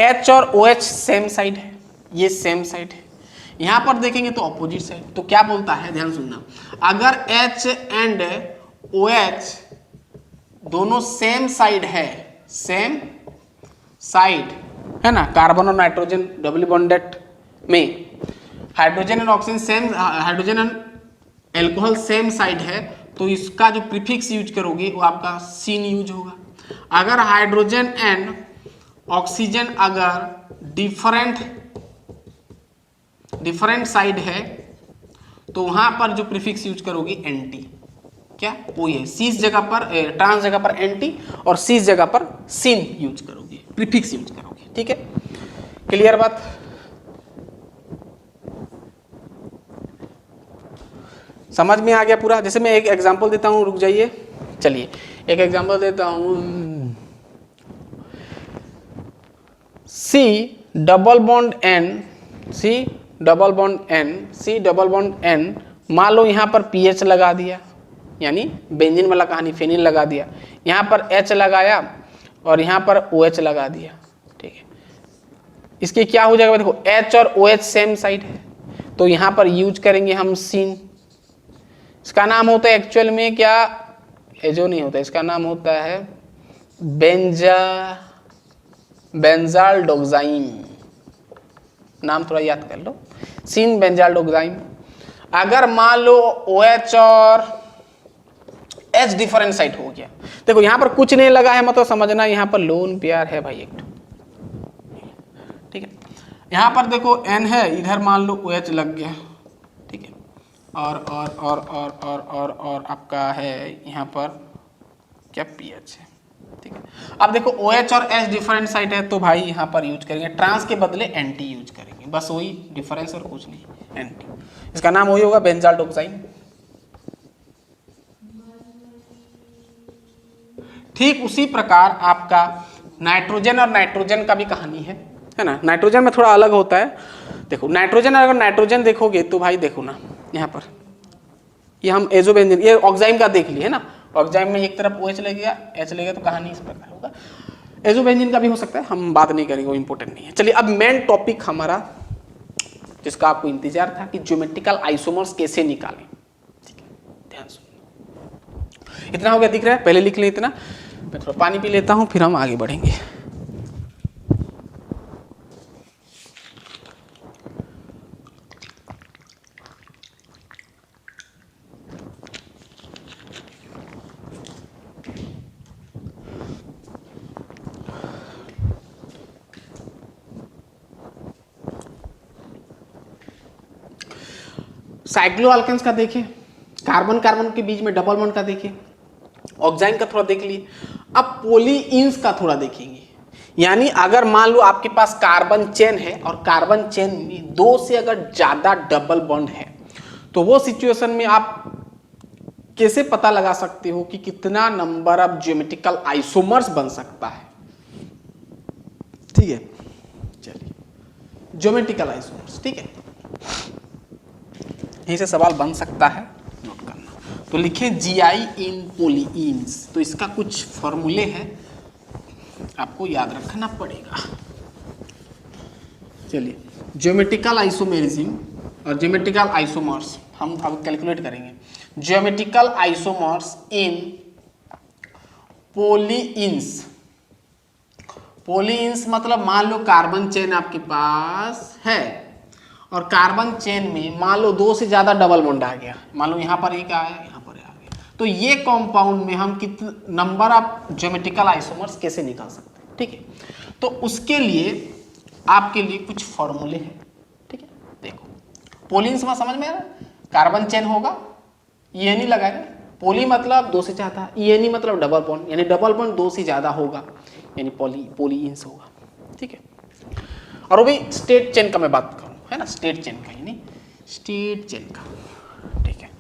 H और OH सेम साइड है, ये सेम साइड है। यहां पर देखेंगे तो ऑपोजिट साइड। तो क्या बोलता है, ध्यान सुनना, अगर H एंड OH दोनों सेम साइड है ना, कार्बन और नाइट्रोजन डबल बॉन्डेड में, hydrogen and oxygen same, hydrogen and alcohol same side है, तो इसका जो प्रीफिक्स यूज करोगे वो आपका सिन यूज होगा। अगर हाइड्रोजन एंड ऑक्सीजन अगर डिफरेंट साइड है तो वहां पर जो प्रीफिक्स यूज करोगे एंटी, क्या वही है, सीस जगह पर, ट्रांस जगह पर एंटी और सीस जगह पर सिन यूज करोगे, प्रीफिक्स यूज करोगे, ठीक है। क्लियर बात? समझ में आ गया पूरा? जैसे मैं एक एग्जांपल देता हूं, रुक जाइए, चलिए एक एग्जांपल देता हूं। C डबल बॉन्ड N, मान लो यहाँ पर PH लगा दिया, यानी बेंजीन वाला कहानी, फेनिल लगा दिया, यहाँ पर H लगाया और यहाँ पर OH लगा दिया, ठीक है। इसके क्या हो जाएगा देखो, H और OH सेम साइड है तो यहाँ पर यूज करेंगे हम सिन। इसका नाम होता है एक्चुअल में क्या, एजो नहीं होता, इसका नाम होता है बेंजाल्डोक्साइम, नाम थोड़ा याद कर लो, सिन बेंजाल्डोग्जाइम। अगर मान लो OH और H डिफरेंट साइट हो गया, देखो यहाँ पर कुछ नहीं लगा है, मतलब समझना यहाँ पर लोन पेयर है भाई एक, ठीक है। यहाँ पर देखो N है, इधर मान लो OH लग गया, ठीक है, और आपका है यहाँ पर क्या pH है, ठीक है। अब देखो OH और H डिफरेंट साइट है, तो भाई यहाँ पर यूज करेंगे ट्रांस के बदले एंटी यूज करेंगे, बस वही डिफरेंस और कुछ नहीं, एंटी। इसका नाम वही होगा बेंजाल्डोक्साइन। ठीक उसी प्रकार आपका नाइट्रोजन और नाइट्रोजन का भी कहानी है ना। नाइट्रोजन में थोड़ा अलग होता है। देखो नाइट्रोजन, अगर नाइट्रोजन देखोगे तो भाई देखो ना, यहाँ पर ये हम एजोबेंजीन, ये ऑक्साइम का देख लिए है ना, ऑक्साइम में एक तरफ OH लगेगा, H लगेगा, तो कहानी इस प्रकार होगा। एजोबेंजीन का भी हो सकता है, हम बात नहीं करेंगे, वो इंपॉर्टेंट नहीं है। चलिए अब मेन टॉपिक हमारा, जिसका आपको इंतजार था कि ज्योमेट्रिकल आइसोमर्स कैसे निकालें, ठीक है, ध्यान सुनो। इतना हो गया, दिख रहा है, पहले लिख लें इतना, मैं थोड़ा पानी पी लेता हूं, फिर हम आगे बढ़ेंगे। साइक्लोअल्केन्स का देखिए, कार्बन कार्बन के बीच में डबल बॉन्ड का देखिए, ऑक्साइन का थोड़ा देख लिए। अब पोलीइंस का थोड़ा देखेंगे, यानी अगर मान लो आपके पास कार्बन चेन है और कार्बन चेन में 2 से अगर ज्यादा डबल बॉन्ड है, तो वो सिचुएशन में आप कैसे पता लगा सकते हो कि कितना नंबर ऑफ ज्योमेट्रिकल आइसोमर्स बन सकता है, ठीक है। चलिए ज्योमेट्रिकल आइसोमर्स, ठीक है, यहीं से सवाल बन सकता है, नोट करना। तो लिखें GI इन पोलीइंस, तो इसका कुछ फॉर्मूले हैं, आपको याद रखना पड़ेगा। चलिए ज्योमेट्रिकल आइसोमेरिज्म और ज्योमेट्रिकल आइसोमर्स हम अब कैलकुलेट करेंगे। ज्योमेट्रिकल आइसोमर्स इन पोलीइंस, पोलीइंस मतलब मान लो कार्बन चेन आपके पास है और कार्बन चेन में मान लो 2 से ज्यादा डबल बॉन्ड आ गया, मान लो यहाँ पर एक आया, यहाँ पर आ गया, तो ये कंपाउंड में हम कितने नंबर ऑफ ज्योमेट्रिकल आइसोमर्स कैसे निकाल सकते हैं, ठीक है। तो उसके लिए आपके लिए कुछ फॉर्मूले हैं, ठीक है। देखो पोलीइंस में समझ में आ रहा है, कार्बन चेन होगा, ये नहीं लगाएंगे, पोली मतलब 2 से ज्यादा, ये नहीं मतलब डबल बॉन्ड, यानी डबल बॉन्ड 2 से ज्यादा होगा, यानी पोलीइंस होगा, ठीक है। और वो भी स्टेट चेन का मैं बात करूँ, है ना, स्टेट चेन का, यानी स्टेट चेन का, ठीक है।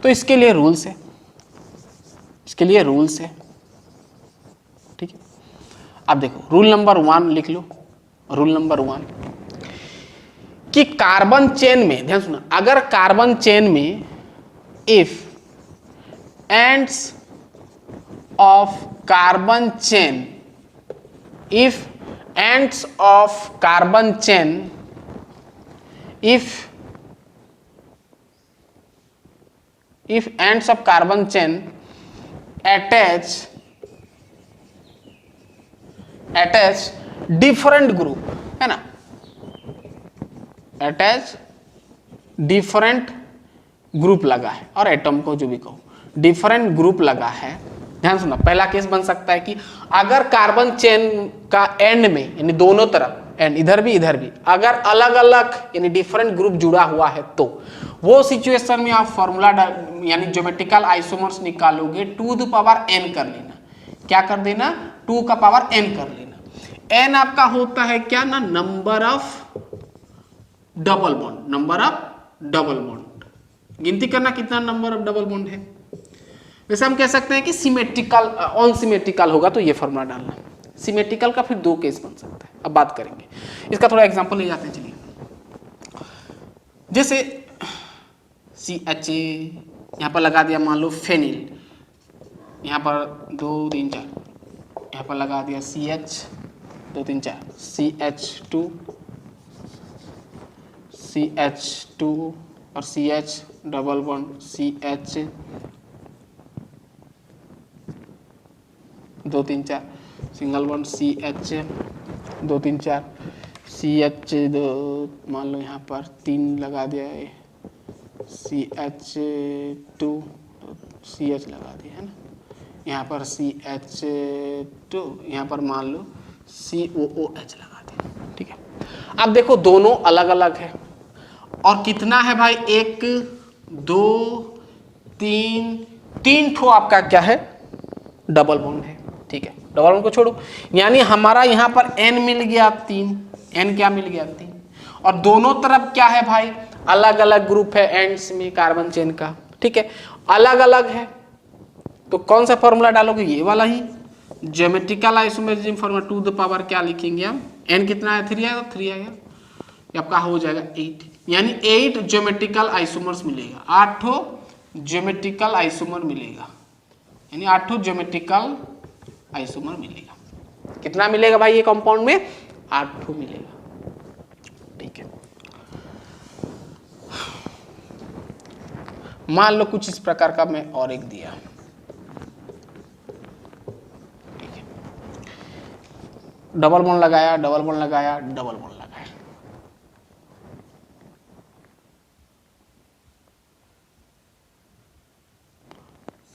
तो इसके लिए रूल्स है, इसके लिए रूल्स है, ठीक है। अब देखो रूल नंबर 1 लिख लो, रूल नंबर 1 कि कार्बन चेन में, ध्यान सुना, अगर कार्बन चेन में if ends of carbon chain, if ends of carbon chain, if ends of carbon chain attach different group, है ना, attach different ग्रुप लगा है, और एटम को जो भी कहो डिफरेंट ग्रुप लगा है। ध्यान सुना, पहला केस बन सकता है कि अगर कार्बन चेन का एंड में, यानी दोनों तरफ एंड इधर भी इधर भी, अगर अलग अलग यानी डिफरेंट ग्रुप जुड़ा हुआ है, तो वो सिचुएशन में आप फॉर्मूला यानी ज्योमेट्रिकल आइसोमर्स निकालोगे 2 द पावर n कर लेना। क्या कर देना? 2 का पावर n कर लेना। n आपका होता है क्या ना, number of double bond, number of double bond. गिनती करना कितना नंबर ऑफ डबल बॉन्ड है। वैसे हम कह सकते हैं कि सिमेट्रिकल, ऑन सिमेट्रिकल होगा तो ये फॉर्मूला डालना। सिमेट्रिकल का फिर 2 केस बन सकता है, अब बात करेंगे इसका। थोड़ा एग्जांपल ले जाते हैं, चलिए। जैसे CH यहाँ पर लगा दिया, मान लो फेनिल, यहाँ पर 2 3 4, यहाँ पर लगा दिया CH 2 3 4, CH2 और CH double bond CH 2 3 4, single bond CH 2 3 4, CH2 मान लो यहाँ पर 3 लगा दिया है, CH2 CH लगा दिया है ना, यहाँ पर CH2, यहाँ पर मान लो COOH लगा दिया, ठीक है। अब देखो दोनों अलग अलग है और कितना है भाई, 1 2 3 ठो आपका क्या है, डबल बॉन्ड है, ठीक है। डबल बॉन्ड को छोड़ो, यानी हमारा यहाँ पर N मिल गया 3, N क्या मिल गया 3, और दोनों तरफ क्या है भाई, अलग अलग ग्रुप है एंड्स में कार्बन चेन का, ठीक है, अलग अलग है। तो कौन सा फॉर्मूला डालोगे, ये वाला ही, geometrical isomerism formula, to the power क्या लिखेंगे हम, N कितना है 3 आएगा, 3 आएगा, ये आपका हो जाएगा 8, यानी 8 ज्योमेट्रिकल आइसोमर्स मिलेगा, 8 ज्योमेट्रिकल आइसोमर मिलेगा, यानी 8 ज्योमेट्रिकल आइसोमर मिलेगा। कितना मिलेगा भाई ये कंपाउंड में, 8 मिलेगा, ठीक है। मान लो कुछ इस प्रकार का मैं और एक दिया, ठीक है, डबल बॉन्ड लगाया, डबल बॉन्ड लगाया, डबल बॉन्ड लगाया,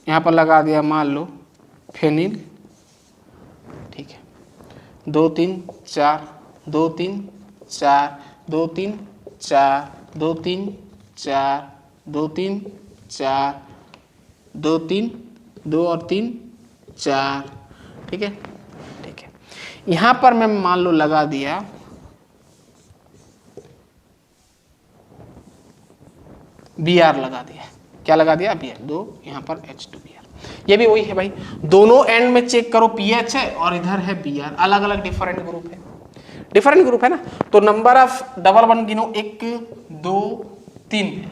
यहाँ पर लगा दिया मान लो फेनिल, ठीक है, 2 3 4 2 3 4 2 3 4 2 3 4 2 3 4 2 3 2 और 3 4, ठीक है, ठीक है। यहाँ पर मैं मान लो लगा दिया Br लगा दिया, क्या लगा दिया, Br 2, यहाँ पर H2Br, ये भी वही है भाई, दोनों एंड में चेक करो पीएच है और इधर है Br, अलग अलग डिफरेंट ग्रुप है, डिफरेंट ग्रुप है ना। तो नंबर ऑफ डबल बॉन्ड गिनो, 1 2 3 है,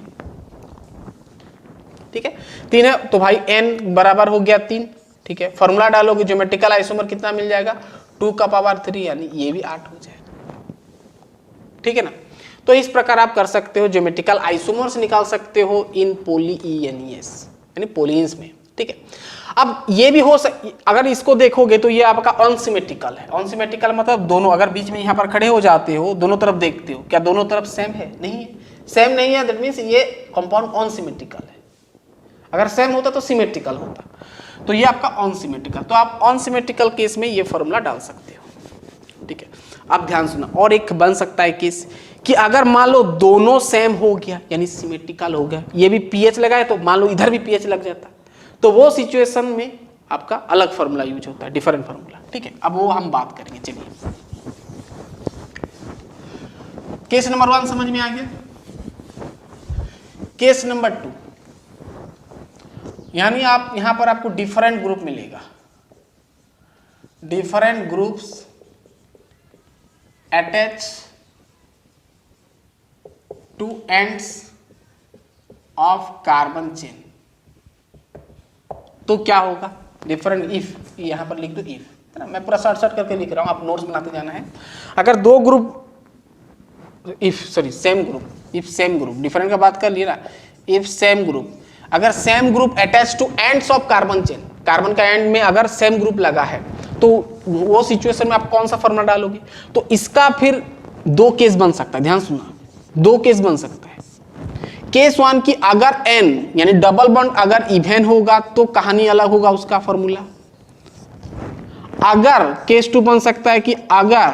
ठीक है, 3 है, तो भाई N बराबर हो गया 3, ठीक है। फॉर्मूला डालोगे ज्योमेट्रिकल आइसोमर कितना मिल जाएगा, 2 का पावर 3, यानी ये भी 8 हो जाएगा, ठीक है ना। तो इस प्रकार आप कर सकते हो, ज्योमेट्रिकल आइसोमर्स निकाल सकते हो इन पोलीइएनियस यानी पोलीन्स में, ठीक है। अब ये भी हो अगर इसको देखोगे तो ये आपका अनसिमेट्रिकल है, अनसिमेट्रिकल मतलब दोनों अगर बीच में यहाँ पर खड़े हो जाते हो, दोनों तरफ देखते हो, क्या दोनों तरफ सेम है, नहीं है, सेम नहीं है, दैट मीन्स ये कंपाउंड अनसिमेट्रिकल है। अगर सेम होता तो सिमेट्रिकल होता, तो ये आपका अनसिमेट्रिकल, तो आप अनसिमेट्रिकल केस में ये फॉर्मूला डाल सकते हो, ठीक है। अब ध्यान सुना, और एक बन सकता है केस कि अगर मान लो दोनों सेम हो गया यानी सिमेट्रिकल हो गया, ये भी पीएच लगाए तो मान लो इधर भी पीएच लग जाता, तो वो सिचुएशन में आपका अलग फॉर्मूला यूज होता है, डिफरेंट फॉर्मूला, ठीक है। अब वो हम बात करेंगे, चलिए केस नंबर 1 समझ में आ गया। केस नंबर 2, यानी आप यहां पर आपको डिफरेंट ग्रुप मिलेगा, different groups attach two ends of carbon chain, तो क्या होगा, डिफरेंट, इफ यहां पर लिख दो इफ, है ना, मैं पूरा शॉर्ट करके लिख रहा हूं, आप नोट्स बनाते जाना है। अगर दो group, if sorry same group, if same group, different का बात कर लिया ना, इफ सेम ग्रुप, अगर same group attach two ends of carbon chain, carbon का एंड में अगर सेम ग्रुप लगा है, तो वो सिचुएशन में आप कौन सा फॉर्मूला डालोगे, तो इसका फिर 2 केस बन सकता है, ध्यान सुना, 2 केस बन सकता है। केस 1 की अगर n यानी डबल बॉन्ड अगर इवेन होगा तो कहानी अलग होगा उसका फॉर्मूला। अगर केस 2 बन सकता है कि अगर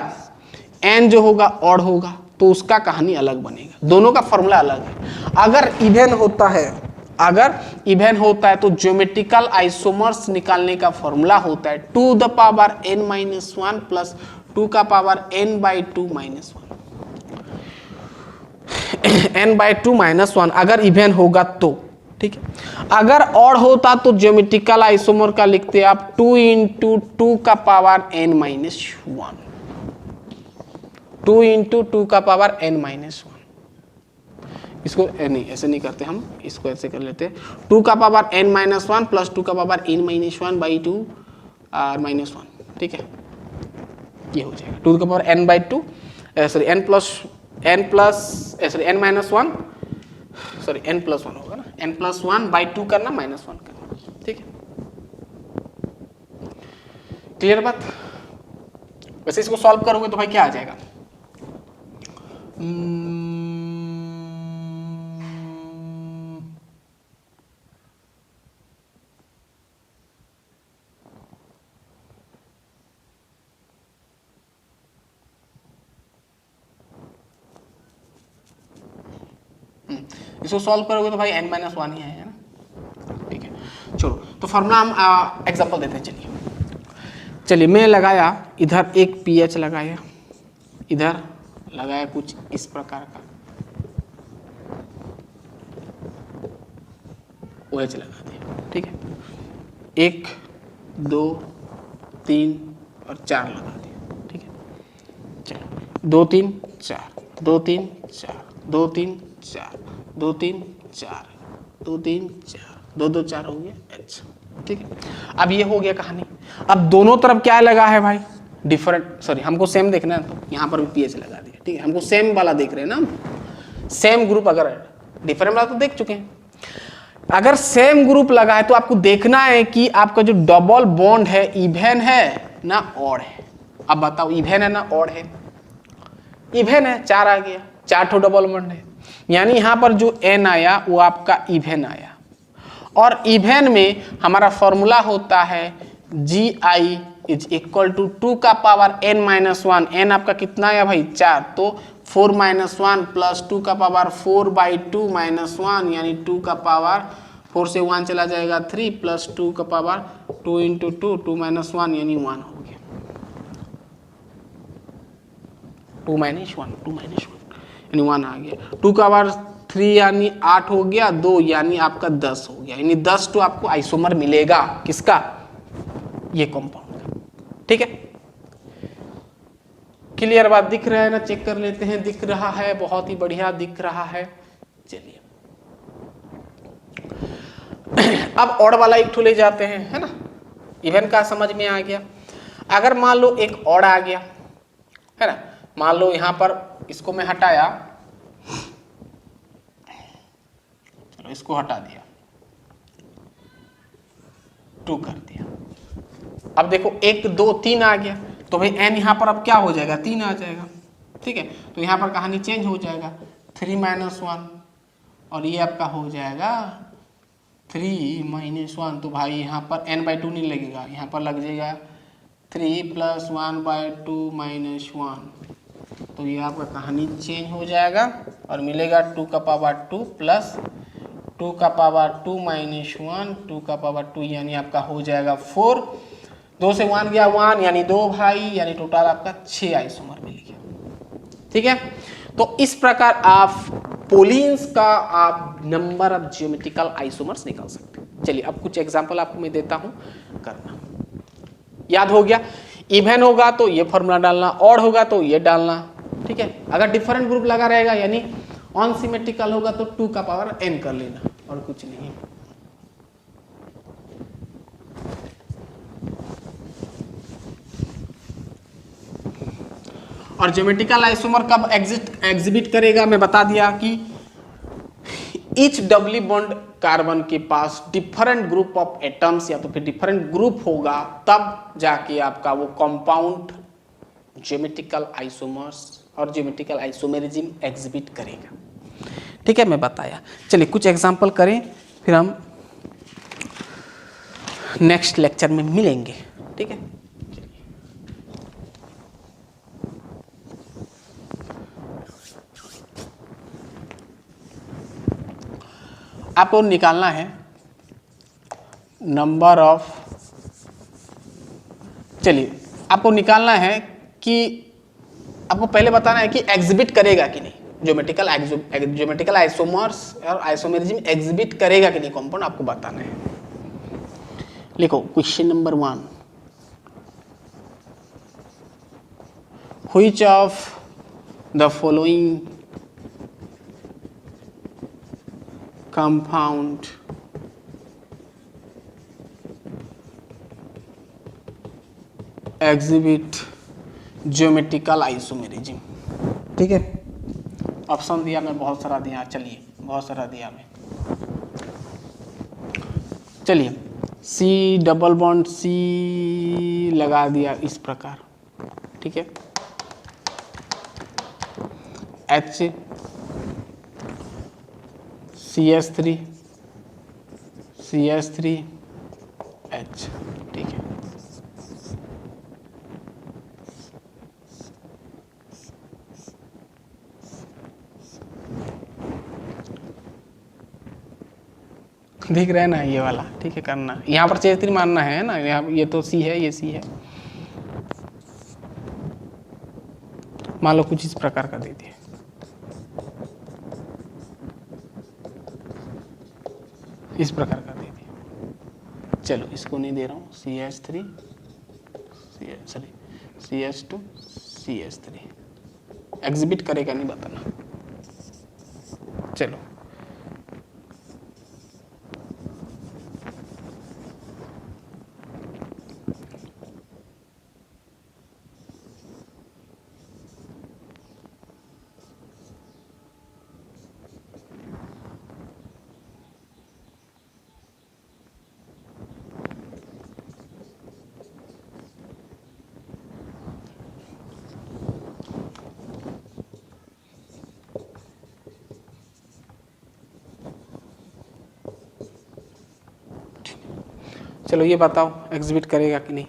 n जो होगा ऑड होगा तो उसका कहानी अलग बनेगा, दोनों का फॉर्मूला अलग है। अगर इवेन होता है, अगर इवेन होता है तो ज्योमेट्रिकल आइसोमर्स निकालने का फॉर्मूला होता है 2 द पावर n-1 प्लस 2 का पावर n/2 -1, n/2 -1 अगर इवेन होगा तो, ठीक है। अगर ऑड होता तो ज्योमेट्रिकल आइसोमर का लिखते आप 2 × 2 का पावर n-1, 2 × 2 का पावर n-1, इसको नहीं ऐसे नहीं करते हम, इसको ऐसे कर लेते हैं 2 का पावर n-1 प्लस 2 का पावर n-1/2 और -1, ठीक है, ये हो जाएगा 2 का पावर n/2 सॉरी n +1 होगा ना, n+1/2 करना -1 करना, ठीक है, क्लियर बात। वैसे इसको सॉल्व करोगे तो भाई क्या आ जाएगा, इसको सॉल्व करोगे तो भाई n-1 ही आएगा ना। ठीक है, चलो तो फॉर्मूला हम एग्जांपल देते हैं। चलिए मैं लगाया इधर एक pH लगाया, इधर लगाया कुछ इस प्रकार का OH लगा दिया। ठीक है, 1 2 3 और 4 लगा दिया। ठीक है, चलो 2 3 4 2 3 4 2 3 4 2 3 4 2 3 4 2 2 4 हो गया H। ठीक है, अब ये हो गया कहानी। अब दोनों तरफ क्या लगा है भाई, डिफरेंट, सॉरी हमको सेम देखना है तो यहाँ पर भी pH लगा दिया। ठीक है, हमको सेम वाला देख रहे हैं ना, सेम ग्रुप। अगर डिफरेंट वाला तो देख चुके हैं, अगर सेम ग्रुप लगा है तो आपको देखना है कि आपका जो डबल बॉन्ड है इवेन है ना ऑड है। अब बताओ इवेन है ना ऑड है? इवेन है, 4 आ गया, 4 ठो डबल बॉन्ड है, यानी यहाँ पर जो N आया वो आपका इवेन आया। और इवेन में हमारा फॉर्मूला होता है GI इज इक्वल टू 2 का पावर n-1। n आपका कितना आया भाई 4, तो 4-1 प्लस 2 का पावर 4/2 -1, यानी 2 का पावर 4 से 1 चला जाएगा 3 प्लस 2 का पावर 2 × 2 2 - 1 यानी 1 हो गया। 2 - 1 यानी 1 आ गया। 2 का पावर 3 यानी 8 हो गया, 2 यानी आपका 10 हो गया, यानी 10 तो आपको आइसोमर मिलेगा। किसका? ये कंपाउंड का। ठीक है, क्लियर बात दिख रहा है ना? चेक कर लेते हैं, दिख रहा है, बहुत ही बढ़िया दिख रहा है। चलिए अब ऑड वाला एक ठो ले जाते हैं, है ना? इवन का समझ में आ गया। अगर मान लो एक ऑड आ गया, है ना, मान लो यहां पर इसको मैं हटाया, चलो इसको हटा दिया, 2 कर दिया। अब देखो 1 2 3 आ गया, तो भाई n यहाँ पर अब क्या हो जाएगा, 3 आ जाएगा। ठीक है, तो यहाँ पर कहानी चेंज हो जाएगा, 3 - 1 और ये आपका हो जाएगा 3 - 1। तो भाई यहाँ पर n/2 नहीं लगेगा, यहाँ पर लग जाएगा 3 + 1/2 - 1। तो ये आपका कहानी चेंज हो जाएगा और मिलेगा 2 का पावर 2 प्लस 2 का पावर 2 - 1 2 का पावर 2, यानी आपका हो जाएगा 4। 2 से 1 गया 1, यानी 2 भाई, यानी टोटल आपका 6 आइसोमर मिल गया। ठीक है, तो इस प्रकार आप पोलिन्स का आप नंबर ऑफ ज्योमेट्रिकल आइसोमर्स निकाल सकते हैं। चलिए अब कुछ एग्जांपल आपको मैं देता हूं, करना। याद हो गया, इवन होगा तो ये फॉर्मूला डालना, ऑड होगा तो ये डालना। ठीक है, अगर डिफरेंट ग्रुप लगा रहेगा यानी अनसिमेट्रिकल होगा तो 2 का पावर n कर लेना, और कुछ नहीं। और ज्योमेट्रिकल आइसोमर कब एग्जिबिट करेगा, मैं बता दिया कि ईच डबली बॉन्ड कार्बन के पास डिफरेंट ग्रुप ऑफ एटम्स या तो फिर डिफरेंट ग्रुप होगा, तब जाके आपका वो कंपाउंड ज्योमेट्रिकल आइसोमर्स और ज्योमेट्रिकल आइसोमेरिज्म एग्जिबिट करेगा। ठीक है, मैं बताया। चलिए कुछ एग्जांपल करें, फिर हम नेक्स्ट लेक्चर में मिलेंगे। ठीक है, आपको निकालना है नंबर ऑफ, चलिए आपको निकालना है कि आपको पहले बताना है कि एग्जिबिट करेगा कि नहीं, ज्योमेट्रिकल आइसोमर्स और आइसोमेरिज्म एग्जिबिट करेगा कि नहीं कंपाउंड, आपको बताना है। लिखो question number 1, which of the following compound exhibit geometrical isomerism। ठीक है, ऑप्शन दिया मैं, बहुत सारा दिया, चलिए बहुत सारा दिया मैं। चलिए C डबल बॉन्ड C लगा दिया इस प्रकार। ठीक है, H CH3 CH3 H, ठीक है। दिख रहा है ना ये वाला, ठीक है। करना यहाँ पर CH3 मानना है ना, यहाँ ये तो C है, ये C है। मान लो कुछ इस प्रकार का दे दिया, इस प्रकार का दे दिया। चलो इसको नहीं दे रहा हूँ, CH3 CH2 CH3 एग्जिबिट करेगा नहीं बताना। चलो चलो ये बताओ एग्जिबिट करेगा कि नहीं।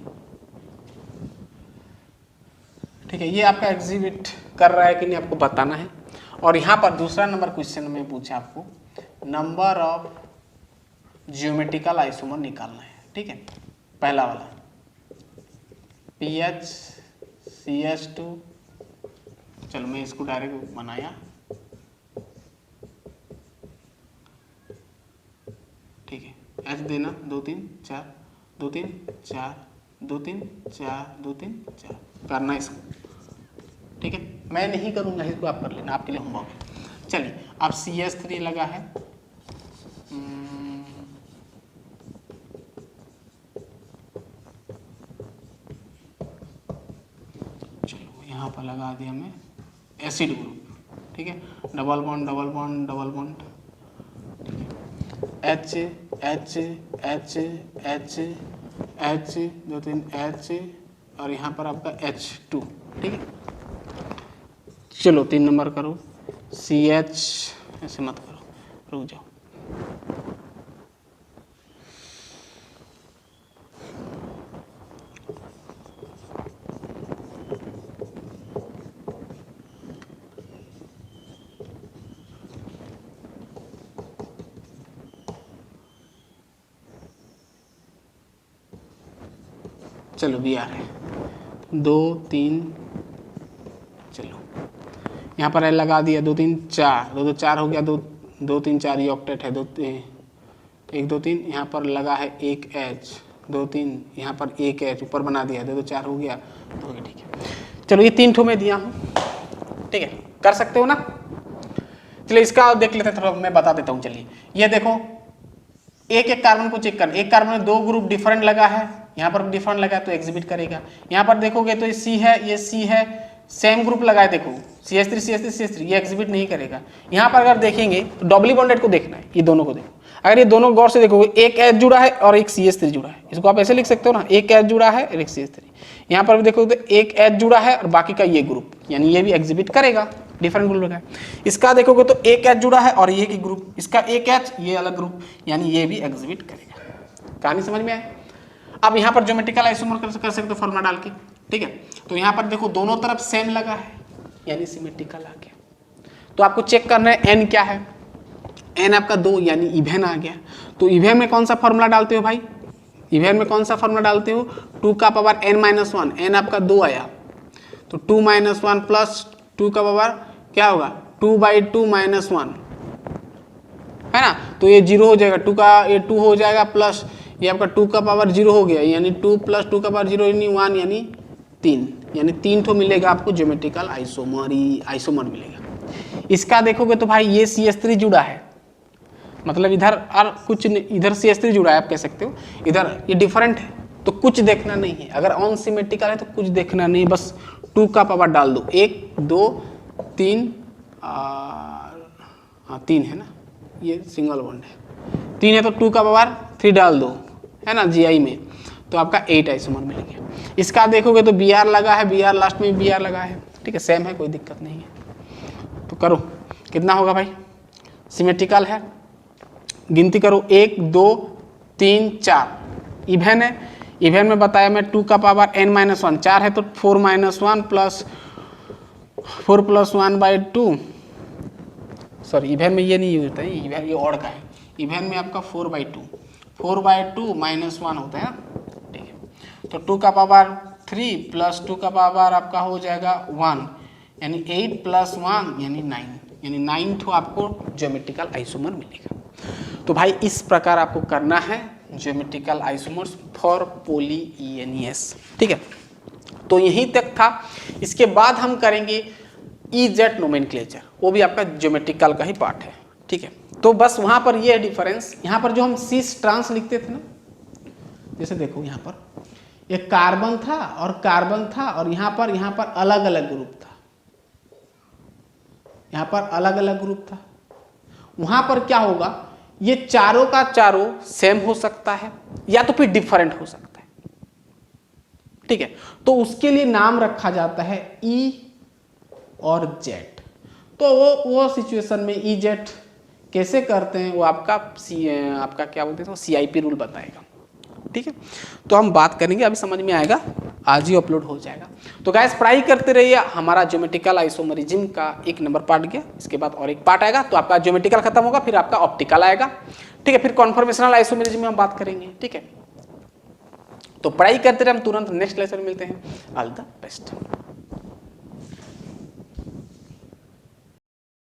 ठीक है, ये आपका एग्जिबिट कर रहा है कि नहीं आपको बताना है। और यहाँ पर दूसरा नंबर क्वेश्चन में पूछा आपको नंबर ऑफ ज्योमेट्रिकल आइसोमर निकालना है। ठीक है, पहला वाला PH CH2, चलो मैं इसको डायरेक्ट बनाया। ठीक है, H देना 2 3 4 2 3 4 2 3 4 2 3 4 करना इसको। ठीक है, मैं नहीं करूंगा, इसको आप कर लेना, आपके लिए होमवर्क है। चलिए अब CH3 लगा है, चलो यहाँ पर लगा दिया मैं एसिड ग्रुप। ठीक है, double bond double bond double bond. ठीक है, H H H H H 2 3 H और यहाँ पर आपका H2। ठीक है, चलो 3 नंबर करो CH, ऐसे मत करो, रुक जाओ। चलो भी आ रहे हैं 2 3, चलो यहाँ पर लगा दिया 2 3 4, 2 2 4 हो गया, 2 2 3 4 ये ऑक्टेट है। 1 2 3 यहाँ पर लगा है 1 H, 2 3 यहाँ पर 1 H ऊपर बना दिया, 2 2 4 हो गया। ठीक है, चलो ये 3 ठो में दिया हूँ। ठीक है, कर सकते हो ना। चलिए इसका देख लेते हैं, थोड़ा मैं बता देता हूँ। चलिए ये देखो, एक एक कार्बन को चेक करना, एक कार्बन में 2 ग्रुप डिफरेंट लगा है, यहाँ पर डिफरेंट लगा है तो एग्जिबिट करेगा। यहाँ पर देखोगे तो ये C है, ये C है, सेम ग्रुप लगा है, देखो CH3 CH3 CH3, ये एग्जिबिट नहीं करेगा। यहाँ पर अगर देखेंगे तो डबली बॉन्डेड को देखना है, ये दोनों को देखो। अगर ये दोनों गौर से देखोगे, एक H जुड़ा है और एक CH3 जुड़ा है, इसको आप ऐसे लिख सकते हो ना, एक H जुड़ा है और एक CH3। यहाँ पर भी देखोगे तो एक H जुड़ा है और बाकी का ये ग्रुप, यानी ये भी एग्जिबिट करेगा, डिफरेंट ग्रुप लगा है। इसका देखोगे तो एक H जुड़ा है और ये की ग्रुप, इसका एक H, ये अलग ग्रुप, यानी ये भी एग्जिबिट करेगा। कहानी समझ में आए। अब यहाँ पर ज्योमेट्रिकल आइसोमर कर सकते हो फॉर्मूला डाल के। ठीक है, तो यहाँ पर देखो दोनों तरफ सेम लगा है, यानी सिमेट्रिकल आ गया। तो आपको चेक करना है n क्या है, n आपका 2, यानी इवेन आ गया। तो इवेन में कौन सा फॉर्मूला डालते हो भाई, इवेन में कौन सा फॉर्मूला डालते हो, 2 का पावर n-1, n आपका 2 आया तो 2 - 1 प्लस 2 का पावर क्या होगा 2/2 - 1 है ना, तो ये 0 हो जाएगा, 2 का ये 2 हो जाएगा, प्लस ये आपका 2 का पावर 0 हो गया, यानी 2 + 2 का पावर 0 यानी 1, यानी 3, यानी 3 ठो मिलेगा आपको ज्योमेट्रिकल आइसोमर मिलेगा। इसका देखोगे तो भाई ये CH3 जुड़ा है, मतलब इधर और कुछ इधर CH3 जुड़ा है, आप कह सकते हो इधर ये डिफरेंट है, तो कुछ देखना नहीं है। अगर ऑन सिमेट्रिकल है तो कुछ देखना नहीं, बस 2 का पावर डाल दो, 1 2 3 हाँ 3 है ना, ये सिंगल बॉन्ड है, 3 है तो 2 का पावर 3 डाल दो, है ना GI में, तो आपका 8 आइसोमर मिल गया। इसका देखोगे तो Br लगा है, Br लास्ट में Br लगा है। ठीक है, सेम है, कोई दिक्कत नहीं है। तो करो, कितना होगा भाई, सिमेट्रिकल है, गिनती करो 1 2 3 4, इवन है, इवन में बताया मैं 2 का पावर n-1 4 है, तो 4 - 1 प्लस 4 + 1/2, सॉरी इवन में ये नहीं होता है, इवन ये और का है, इवन में आपका 4/2 -1 होता है ना, ठीक है। तो 2 का पावर 3 प्लस 2 का पावर आपका हो जाएगा 1, यानी 8 + 1 यानी 9, यानी 9 तो आपको ज्योमेट्रिकल आइसोमर मिलेगा। तो भाई इस प्रकार आपको करना है ज्योमेट्रिकल आइसोमर्स फॉर पॉलीइएनियस, ठीक है। तो यहीं तक था, इसके बाद हम करेंगे EZ नोमेनक्लेचर, वो भी आपका ज्योमेट्रिकल का ही पार्ट है, ठीक है। तो बस वहां पर ये है डिफरेंस, यहाँ पर जो हम सिस ट्रांस लिखते थे ना, जैसे देखो यहाँ पर एक कार्बन था और कार्बन था, और यहाँ पर अलग अलग ग्रुप था, यहाँ पर अलग अलग ग्रुप था, वहां पर क्या होगा, ये चारों का चारों सेम हो सकता है या तो फिर डिफरेंट हो सकता है, ठीक है। तो उसके लिए नाम रखा जाता है E और Z। तो वो सिचुएशन में EZ कैसे करते हैं वो आपका क्या बोलते हैं, तो CIP रूल बताएगा, ठीक है। तो हम बात करेंगे, अभी समझ में आएगा, आज ही अपलोड हो जाएगा। तो गाइस पढ़ाई करते रहिए, हमारा ज्योमेट्रिकल आइसोमेरिज्म का 1 नंबर पार्ट गया, इसके बाद और एक पार्ट आएगा, तो आपका ज्योमेट्रिकल खत्म होगा, फिर आपका ऑप्टिकल आएगा, ठीक है। फिर कॉन्फॉर्मेशनल आइसोमेरिज्म में हम बात करेंगे, ठीक है। तो पढ़ाई करते रहे, हम तुरंत नेक्स्ट लेक्चर में मिलते हैं। All the best.